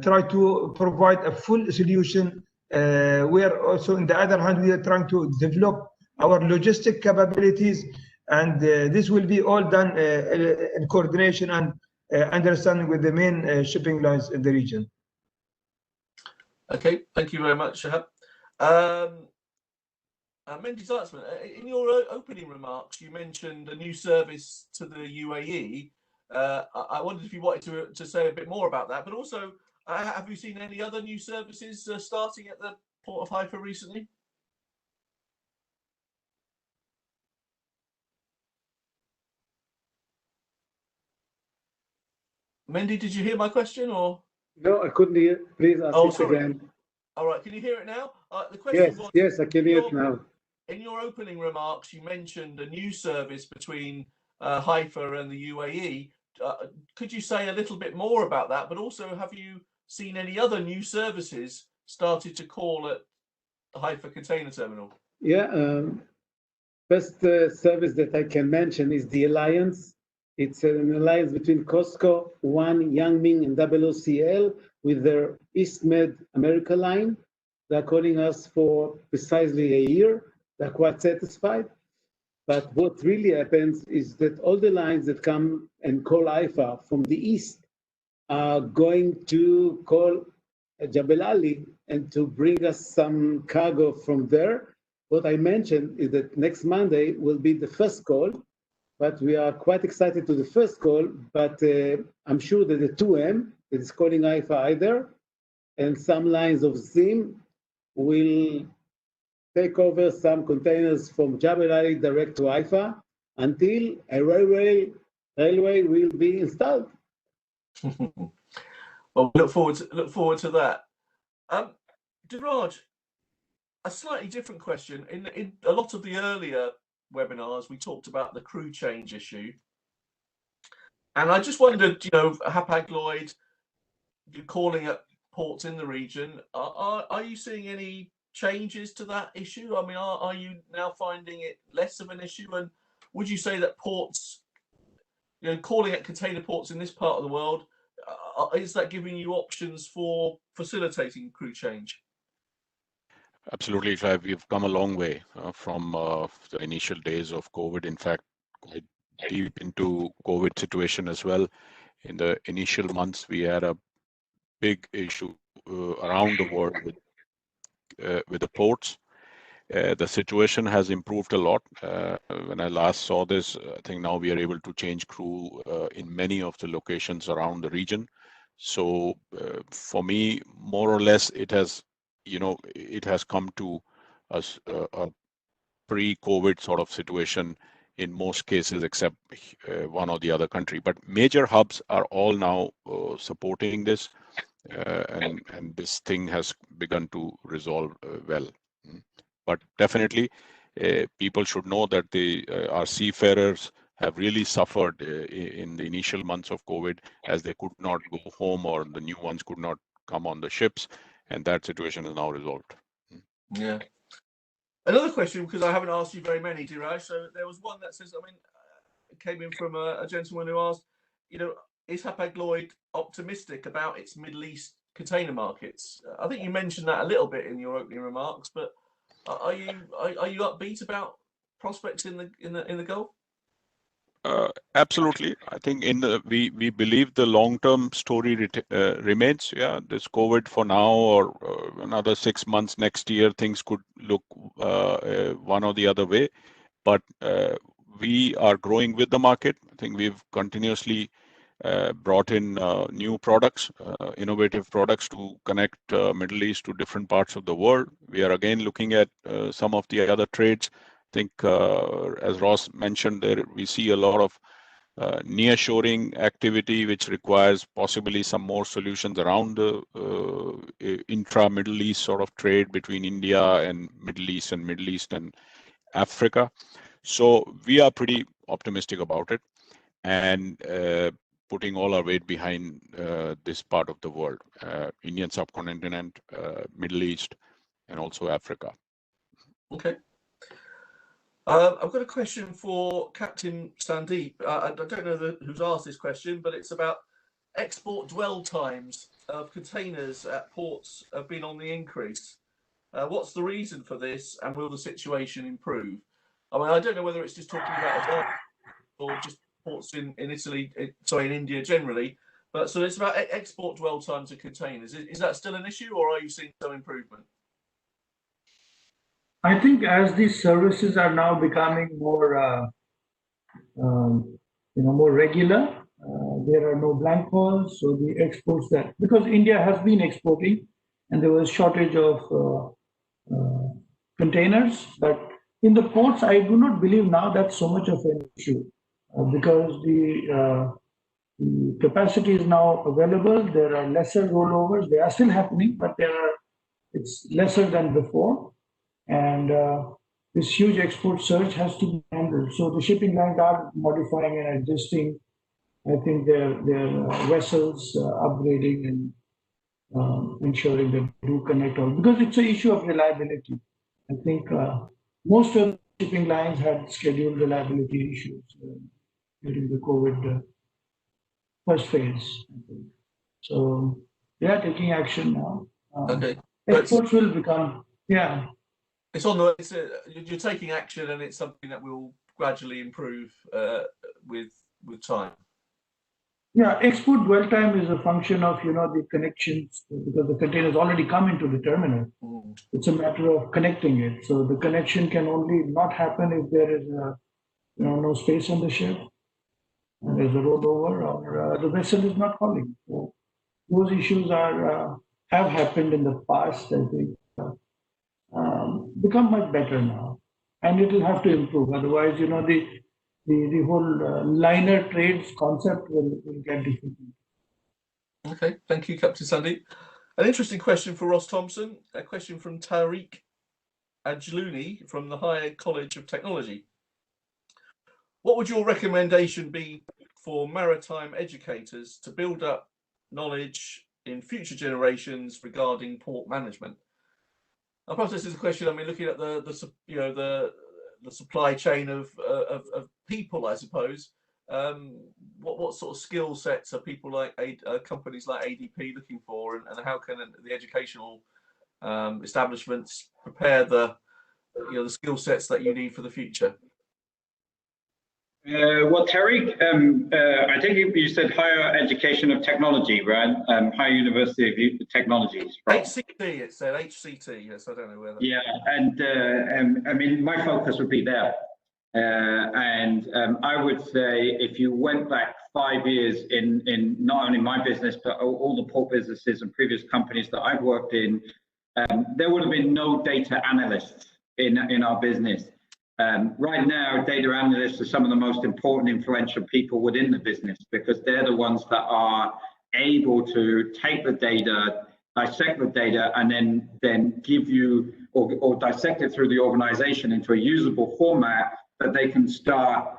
try to provide a full solution, where also on the other hand we are trying to develop our logistic capabilities, and this will be all done in coordination and understanding with the main shipping lines in the region. Okay, thank you very much, Shahab. Mendy Zatzman, in your opening remarks, you mentioned a new service to the UAE. I wondered if you wanted to say a bit more about that, but also, have you seen any other new services starting at the Port of Haifa recently? Mendy, did you hear my question, or? No, I couldn't hear. Please ask it sorry. again. All right, can you hear it now? The question was, yes, I can hear it now. In your opening remarks, you mentioned a new service between Haifa and the UAE. Could you say a little bit more about that? But also, have you seen any other new services started to call at the Haifa Container Terminal? Yeah, first service that I can mention is the Alliance. It's an alliance between COSCO, One, Yangming, and OOCL with their East Med America line. They're calling us for precisely a year. They're quite satisfied. But what really happens is that all the lines that come and call Haifa from the east are going to call Jebel Ali and to bring us some cargo from there. What I mentioned is that next Monday will be the first call, but we are quite excited to the first call, but I'm sure that the 2M that is calling Haifa either, and some lines of Zim will take over some containers from Jebel Ali direct to Haifa until a railway will be installed. Well, look forward to that. Diraj, a slightly different question. In a lot of the earlier webinars, we talked about the crew change issue, and I just wondered, Hapag-Lloyd, you're calling at ports in the region. Are you seeing any changes to that issue? I mean, are you now finding it less of an issue? And would you say that ports, calling at container ports in this part of the world, is that giving you options for facilitating crew change? Absolutely, Clive. We've come a long way from the initial days of COVID. In fact, quite deep into COVID situation as well. In the initial months, we had a big issue around the world with the ports. The situation has improved a lot. When I last saw this, I think now we are able to change crew in many of the locations around the region. So for me, more or less, it has come to a pre-COVID sort of situation in most cases, except one or the other country. But major hubs are all now supporting this, and this thing has begun to resolve well. But definitely, people should know that our seafarers have really suffered in the initial months of COVID, as they could not go home or the new ones could not come on the ships, and that situation is now resolved. Yeah. Another question, because I haven't asked you very many, Diraj. So there was one that says, it came in from a gentleman who asked, is Hapag-Lloyd optimistic about its Middle East container markets? I think you mentioned that a little bit in your opening remarks, but are you upbeat about prospects in the Gulf? Absolutely. I think we believe the long-term story remains. Yeah, this COVID for now or another 6 months next year, things could look one or the other way. But we are growing with the market. I think we've continuously brought in new products, innovative products to connect Middle East to different parts of the world. We are again looking at some of the other trades. I think, as Ross mentioned, there we see a lot of nearshoring activity, which requires possibly some more solutions around the intra-Middle East sort of trade between India and Middle East and Africa. So we are pretty optimistic about it, and putting all our weight behind this part of the world, Indian subcontinent, Middle East, and also Africa. Okay. I've got a question for Captain Sandeep. I don't know who's asked this question, but it's about export dwell times of containers at ports have been on the increase. What's the reason for this, and will the situation improve? I mean, I don't know whether it's just talking about or just ports in Italy, in India generally, but so it's about export dwell times of containers. Is that still an issue, or are you seeing some improvement? I think as these services are now becoming more, more regular, there are no blank holes. So the exports because India has been exporting, and there was shortage of containers, but in the ports, I do not believe now that's so much of an issue because the capacity is now available. There are lesser rollovers. They are still happening, but it's lesser than before. And this huge export surge has to be handled. So the shipping lines are modifying and adjusting. I think their vessels upgrading and ensuring that they do connect all, because it's an issue of reliability. I think most of the shipping lines had scheduled reliability issues during the COVID first phase. I think. So they are taking action now. Okay. Exports will become, yeah. It's you're taking action, and it's something that will gradually improve with time. Yeah, export dwell time is a function of the connections, because the containers already come into the terminal. It's a matter of connecting it. So the connection can only not happen if there is no space on the ship, and there's a rollover, or the vessel is not calling. So those issues have happened in the past. I think become much better now, and it will have to improve. Otherwise, the whole liner trades concept will get difficult. Okay, thank you, Captain Sandeep. An interesting question for Ross Thompson, a question from Tariq Ajluni from the Higher College of Technology. What would your recommendation be for maritime educators to build up knowledge in future generations regarding port management? I suppose this is a question, I mean, looking at the supply chain of people, I suppose. What sort of skill sets are people like companies like ADP looking for, and how can the educational establishments prepare the skill sets that you need for the future? Well, Tariq, I think you said higher education of technology, right? Higher University of Technologies, right? HCT, it said HCT. Yes, I don't know whether. Yeah, and I mean, my focus would be there. And I would say if you went back 5 years in not only my business, but all the port businesses and previous companies that I've worked in, there would have been no data analysts in our business. Right now, data analysts are some of the most important, influential people within the business, because they're the ones that are able to take the data, dissect the data, and then give you or dissect it through the organization into a usable format that they can start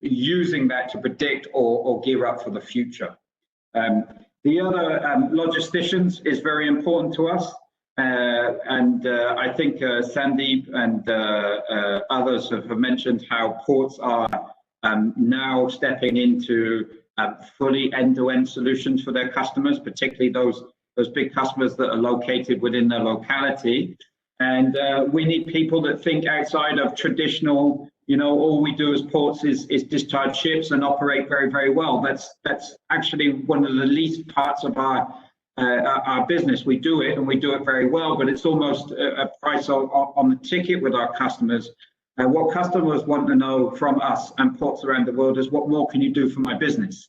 using that to predict or gear up for the future. The other logisticians is very important to us. And I think Sandeep and others have mentioned how ports are now stepping into fully end-to-end solutions for their customers, particularly those big customers that are located within their locality. And we need people that think outside of traditional, all we do as ports is discharge ships and operate very, very well. That's actually one of the least parts of our business. We do it, and we do it very well, but it's almost a price on the ticket with our customers. What customers want to know from us and ports around the world is, what more can you do for my business?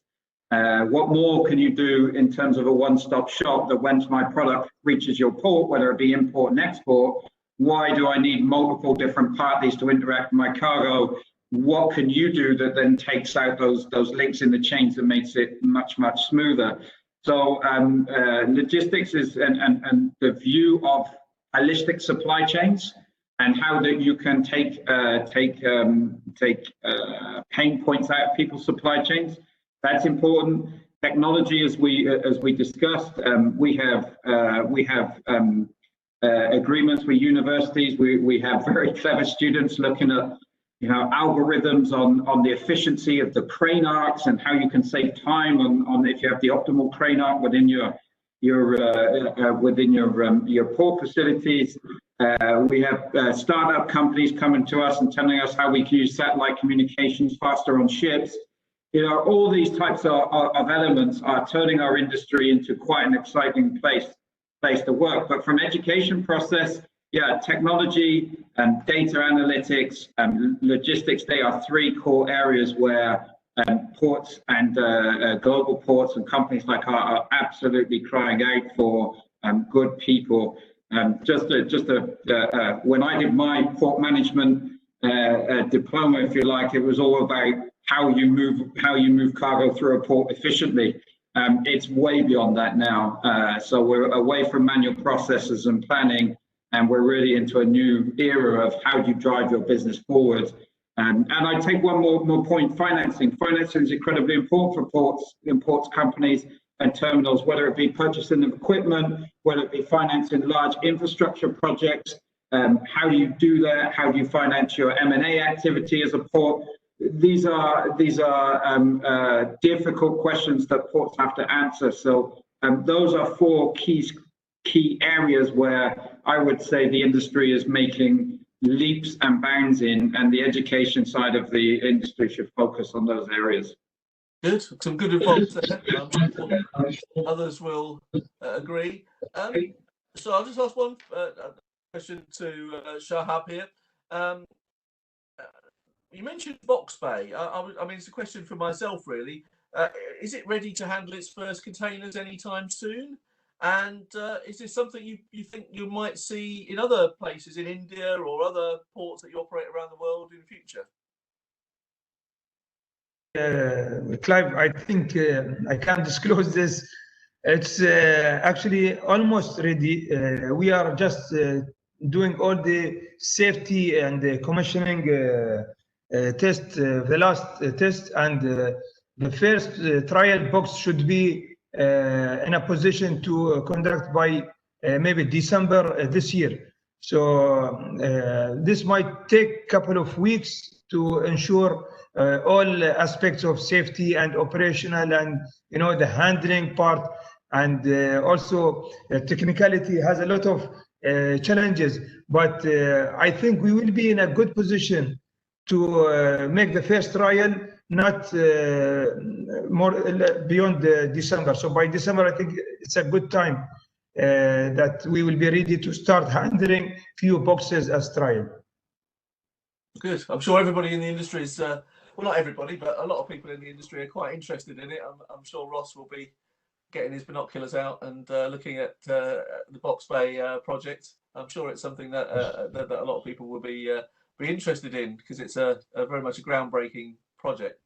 What more can you do in terms of a one-stop shop that when my product reaches your port, whether it be import and export, why do I need multiple different parties to interact with my cargo? What can you do that then takes out those links in the chains and makes it much, much smoother? So logistics is and the view of holistic supply chains, and how that you can take pain points out of people's supply chains. That's important. Technology, as we discussed, we have agreements with universities. We have very clever students looking at algorithms on the efficiency of the crane arcs and how you can save time on if you have the optimal crane arc within your port facilities. We have startup companies coming to us and telling us how we can use satellite communications faster on ships. All these types of elements are turning our industry into quite an exciting place to work. But from education process, technology and data analytics and logistics, they are three core areas where ports and global ports and companies like ours are absolutely crying out for good people. When I did my port management diploma, if you like, it was all about how you move cargo through a port efficiently. It's way beyond that now. So we're away from manual processes and planning, and we're really into a new era of how do you drive your business forward. And I take one more point: financing. Financing is incredibly important for ports companies and terminals, whether it be purchasing of equipment, whether it be financing large infrastructure projects. How do you do that? How do you finance your M&A activity as a port? These are difficult questions that ports have to answer. So those are four key areas where I would say the industry is making leaps and bounds in, and the education side of the industry should focus on those areas. Good, some good advice there. I'm sure others will agree. So I'll just ask one question to Shahab here. You mentioned Box Bay. I mean, it's a question for myself, really. Is it ready to handle its first containers anytime soon? And is this something you think you might see in other places in India or other ports that you operate around the world in the future? Clive, I think I can't disclose this. It's actually almost ready. We are just doing all the safety and the commissioning test, the last test, and the first trial box should be in a position to conduct by maybe December this year. So this might take a couple of weeks to ensure all aspects of safety and operational, and the handling part, and also technicality has a lot of challenges. But I think we will be in a good position to make the first trial, not more beyond December. So by December, I think it's a good time that we will be ready to start handling few boxes as trial. Good. I'm sure everybody in the industry is, well, not everybody, but a lot of people in the industry are quite interested in it. I'm sure Ross will be getting his binoculars out and looking at the Box Bay project. I'm sure it's something that that a lot of people will be interested in, because it's a very much a groundbreaking project.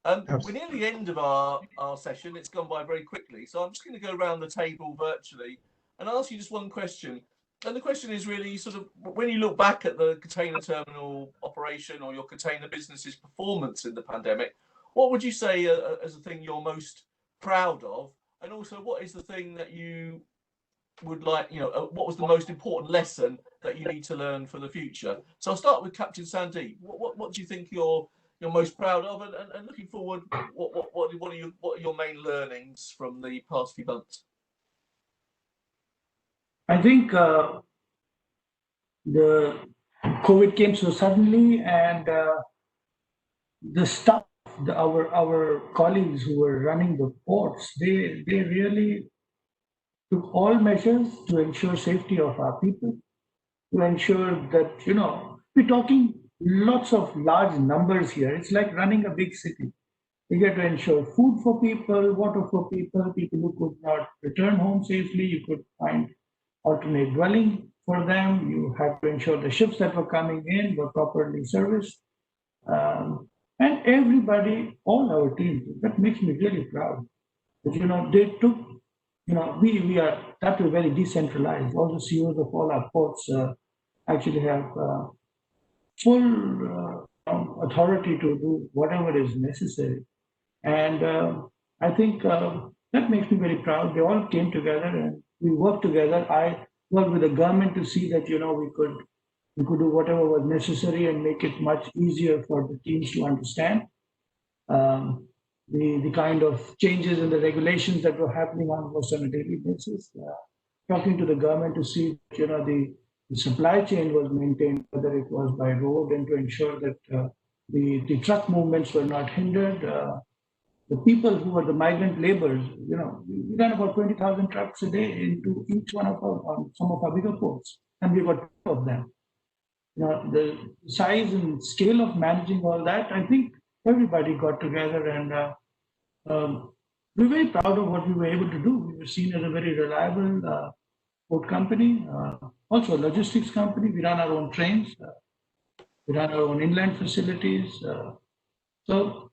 We're near the end of our session. It's gone by very quickly. So I'm just going to go around the table virtually and ask you just one question. And the question is really sort of, when you look back at the container terminal operation or your container business's performance in the pandemic, what would you say as a thing you're most proud of? And also, what is the thing that you would like, what was the most important lesson that you need to learn for the future? So I'll start with Captain Sandeep. What do you think you're most proud of? And looking forward, what are your main learnings from the past few months? I think the COVID came so suddenly, and the staff, our colleagues who were running the ports, they really took all measures to ensure safety of our people, to ensure that, we're talking lots of large numbers here. It's like running a big city. You get to ensure food for people, water for people who could not return home safely. You could find alternate dwelling for them. You had to ensure the ships that were coming in were properly serviced. And everybody, all our teams, that makes me really proud. That, they took, we are that way very decentralized. All the CEOs of all our ports actually have full authority to do whatever is necessary. And I think that makes me very proud. They all came together and we worked together. I worked with the government to see that, we could we could do whatever was necessary and make it much easier for the teams to understand. The kind of changes in the regulations that were happening almost on a daily basis, talking to the government to see, the supply chain was maintained, whether it was by road, and to ensure that the truck movements were not hindered. The people who were the migrant laborers, we ran about 20,000 trucks a day into each one of some of our bigger ports, and we got two of them. The size and scale of managing all that, I think everybody got together, and we're very proud of what we were able to do. We were seen as a very reliable port company, also a logistics company. We run our own trains, we run our own inland facilities. So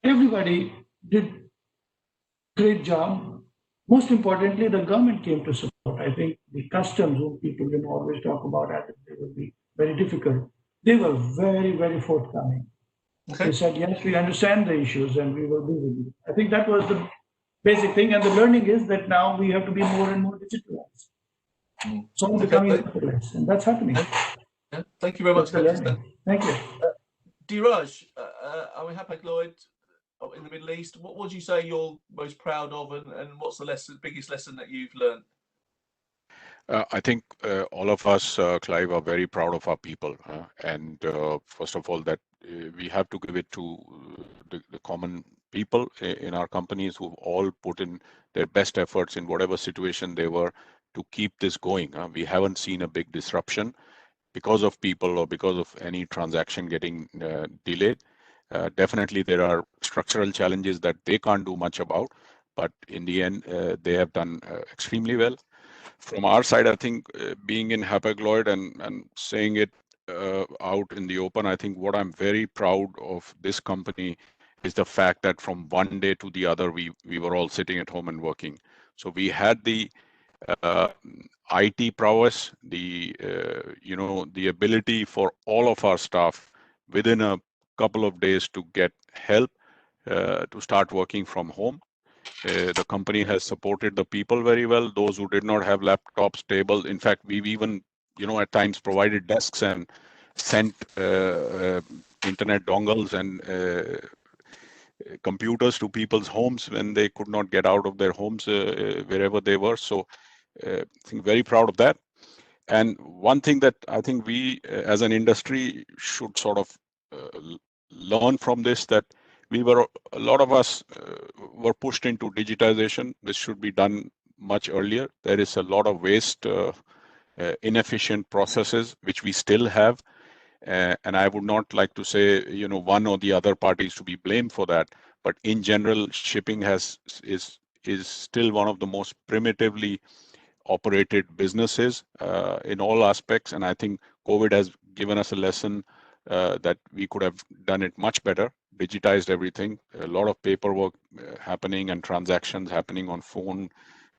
everybody did great job. Most importantly, the government came to support. I think the customs, whom people always talk about as if they would be very difficult, they were very, very forthcoming. Okay. They said, yes, we understand the issues and we will be with you. I think that was the basic thing. And the learning is that now we have to be more and more digitalized. So we're becoming paperless, and that's happening. Yeah. Thank you very much. Thank you. Diraj, I mean, Hapag-Lloyd in the Middle East, what would you say you're most proud of, and what's the biggest lesson that you've learned? I think all of us, Clive, are very proud of our people. And first of all, that we have to give it to the common people in our companies who've all put in their best efforts in whatever situation they were to keep this going. We haven't seen a big disruption because of people or because of any transaction getting delayed. Definitely, there are structural challenges that they can't do much about, but in the end, they have done extremely well. From our side, I think being in Hapag-Lloyd and saying it out in the open, I think what I'm very proud of this company is the fact that from one day to the other, we were all sitting at home and working. So we had the IT prowess, the ability for all of our staff within a couple of days to get help to start working from home. The company has supported the people very well. Those who did not have laptops, tables. In fact, we've even, at times provided desks and sent internet dongles and computers to people's homes when they could not get out of their homes wherever they were. So I think very proud of that. And one thing that I think we as an industry should sort of learn from this, that a lot of us were pushed into digitization. This should be done much earlier. There is a lot of waste, inefficient processes, which we still have. And I would not like to say, one or the other party is to be blamed for that. But in general, shipping is still one of the most primitively operated businesses in all aspects. And I think COVID has given us a lesson that we could have done it much better, digitized everything, a lot of paperwork happening and transactions happening on phone,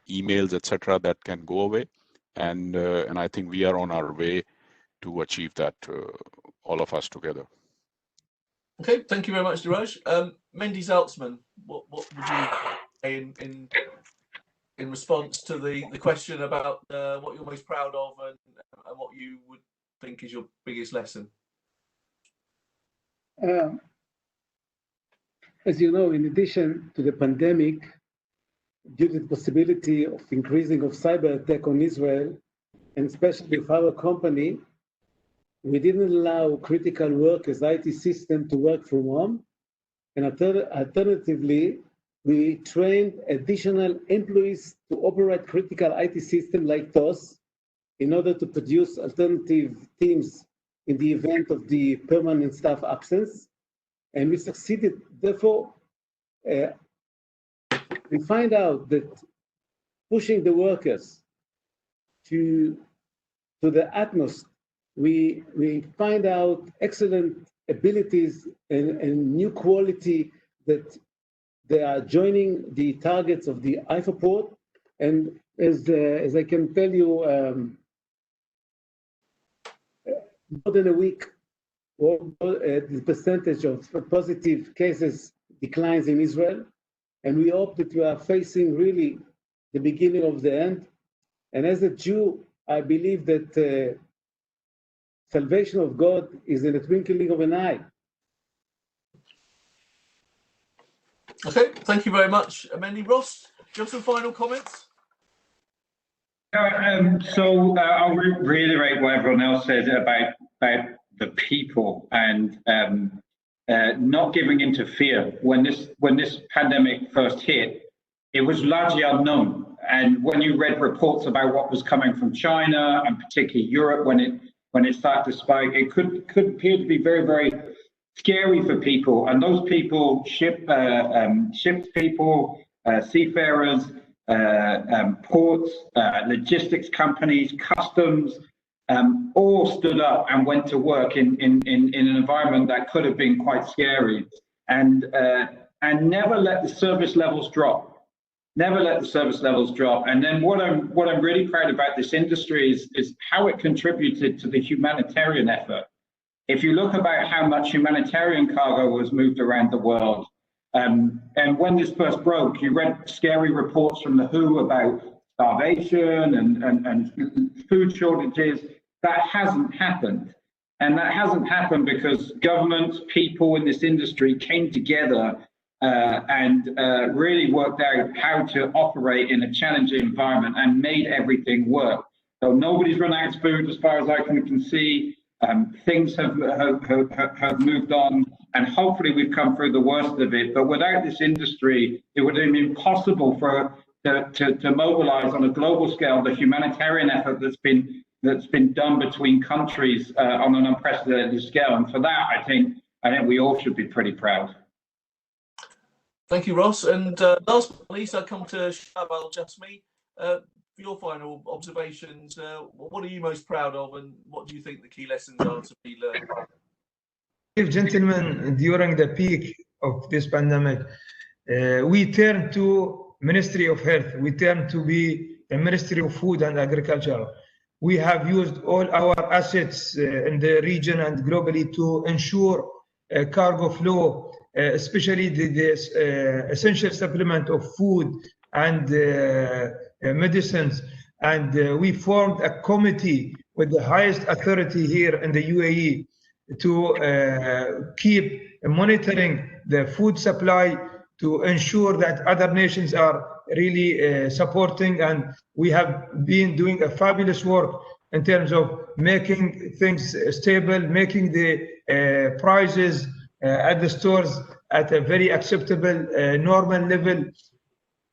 emails, etc. that can go away. And I think we are on our way to achieve that, all of us together. Okay, thank you very much, Diraj. Mendy Zaltzman, what would you say in response to the question about what you're most proud of and what you would think is your biggest lesson? As you know, in addition to the pandemic, due to the possibility of increasing of cyber attack on Israel, and especially with our company, we didn't allow critical workers, IT system, to work from home. And alternatively, we trained additional employees to operate critical IT system like TOS in order to produce alternative teams in the event of the permanent staff absence. And we succeeded. Therefore, we find out that pushing the workers to the utmost, we find out excellent abilities and new quality that they are joining the targets of the IFA port. And as I can tell you, more than a week, the percentage of positive cases declines in Israel. And we hope that we are facing really the beginning of the end. And as a Jew, I believe that salvation of God is in the twinkling of an eye. Okay, thank you very much, Amendi. Ross, do you have some final comments? I'll reiterate what everyone else said about the people and not giving into fear. When this pandemic first hit, it was largely unknown. And when you read reports about what was coming from China and particularly Europe when it started to spike, it could appear to be very, very scary for people. And those people, ships people, seafarers, ports, logistics companies, customs, all stood up and went to work in an environment that could have been quite scary, and never let the service levels drop. Never let the service levels drop. And then what I'm really proud about this industry is how it contributed to the humanitarian effort. If you look about how much humanitarian cargo was moved around the world, and when this first broke, you read scary reports from the WHO about starvation and food shortages. That hasn't happened. And that hasn't happened because governments, people in this industry came together and really worked out how to operate in a challenging environment and made everything work. So nobody's run out of food as far as I can see. Things have moved on, and hopefully we've come through the worst of it. But without this industry, it would have been impossible to mobilize on a global scale the humanitarian effort that's been done between countries on an unprecedented scale. And for that, I think we all should be pretty proud. Thank you, Ross. And last but not least, I come to Shahab Al-Jasmi. For your final observations, what are you most proud of, and what do you think the key lessons are to be learned? Gentlemen, during the peak of this pandemic, we turned to Ministry of Health. We turned to be the Ministry of Food and Agriculture. We have used all our assets in the region and globally to ensure cargo flow, especially the essential supplement of food and medicines. And we formed a committee with the highest authority here in the UAE to keep monitoring the food supply, to ensure that other nations are really supporting. And we have been doing a fabulous work in terms of making things stable, making the prices at the stores at a very acceptable, normal level.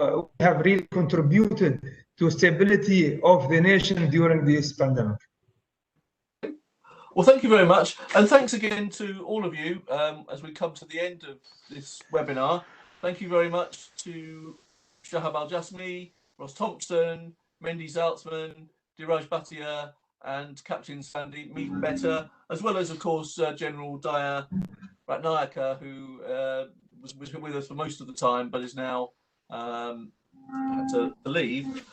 We have really contributed to stability of the nation during this pandemic. Well, thank you very much. And thanks again to all of you as we come to the end of this webinar. Thank you very much to Shahab Al-Jasmi, Ross Thompson, Mendy Zaltzman, Diraj Bhatia, and Captain Sandy Meet Better, as well as, of course, General Daya Ratnayaka, who was with us for most of the time, but is now had to leave.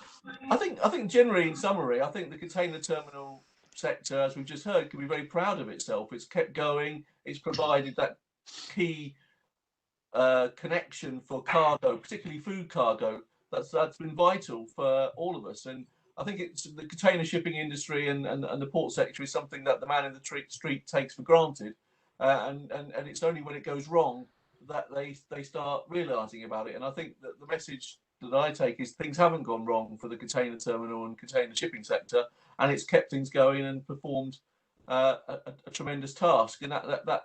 I think generally, in summary, I think the container terminal sector, as we've just heard, can be very proud of itself. It's kept going. It's provided that key connection for cargo, particularly food cargo. That's been vital for all of us. And I think it's the container shipping industry and the port sector is something that the man in the street takes for granted. And it's only when it goes wrong that they start realizing about it. And I think that the message that I take is things haven't gone wrong for the container terminal and container shipping sector, and it's kept things going and performed a tremendous task. And that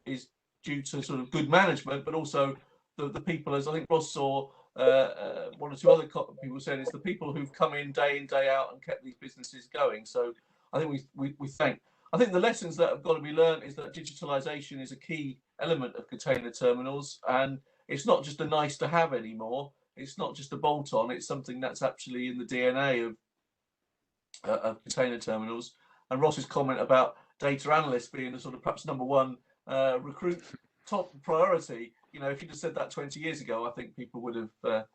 is due to sort of good management, but also the people, as I think Ross saw, one or two other people said, it's the people who've come in day out and kept these businesses going. So I think we thank. I think the lessons that have got to be learned is that digitalization is a key element of container terminals, and it's not just a nice to have anymore. It's not just a bolt on. It's something that's actually in the DNA of container terminals. And Ross's comment about data analysts being the sort of perhaps number one recruit top priority. You know, if you'd have said that 20 years ago, I think people would have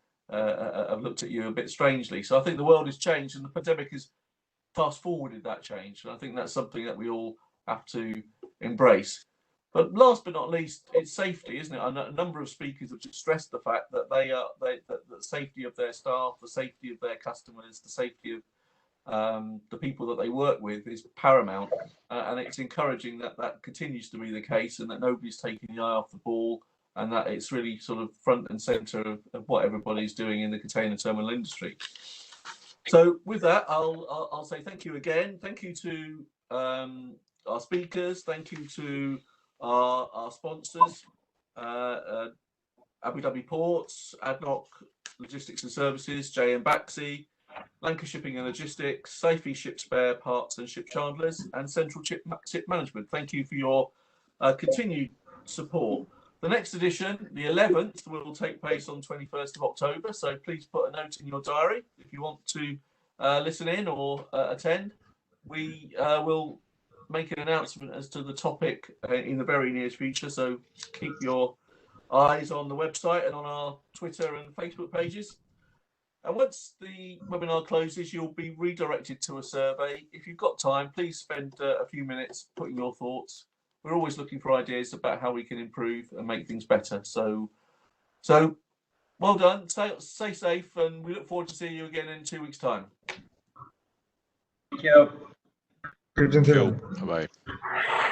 looked at you a bit strangely. So I think the world has changed, and the pandemic has fast forwarded that change. And I think that's something that we all have to embrace. But last but not least, it's safety, isn't it? A number of speakers have just stressed the fact that that the safety of their staff, the safety of their customers, the safety of the people that they work with is paramount, and it's encouraging that that continues to be the case, and that nobody's taking the eye off the ball, and that it's really sort of front and center of what everybody's doing in the container terminal industry. So with that, I'll say thank you again. Thank you to our speakers. Thank you to our sponsors, Abu Dhabi Ports, ADNOC Logistics and Services, JM Baxi, Lanka Shipping and Logistics, Safi Ship Spare Parts and Ship Chandlers, and Central Ship Management. Thank you for your continued support. The next edition, the 11th, will take place on 21st of October, so please put a note in your diary if you want to listen in or attend. We will make an announcement as to the topic in the very near future, so keep your eyes on the website and on our Twitter and Facebook pages. And once the webinar closes, you'll be redirected to a survey. If you've got time, please spend a few minutes putting your thoughts. We're always looking for ideas about how we can improve and make things better. So well done, stay safe, and we look forward to seeing you again in 2 weeks' time. Thank you. Good. Bye-bye.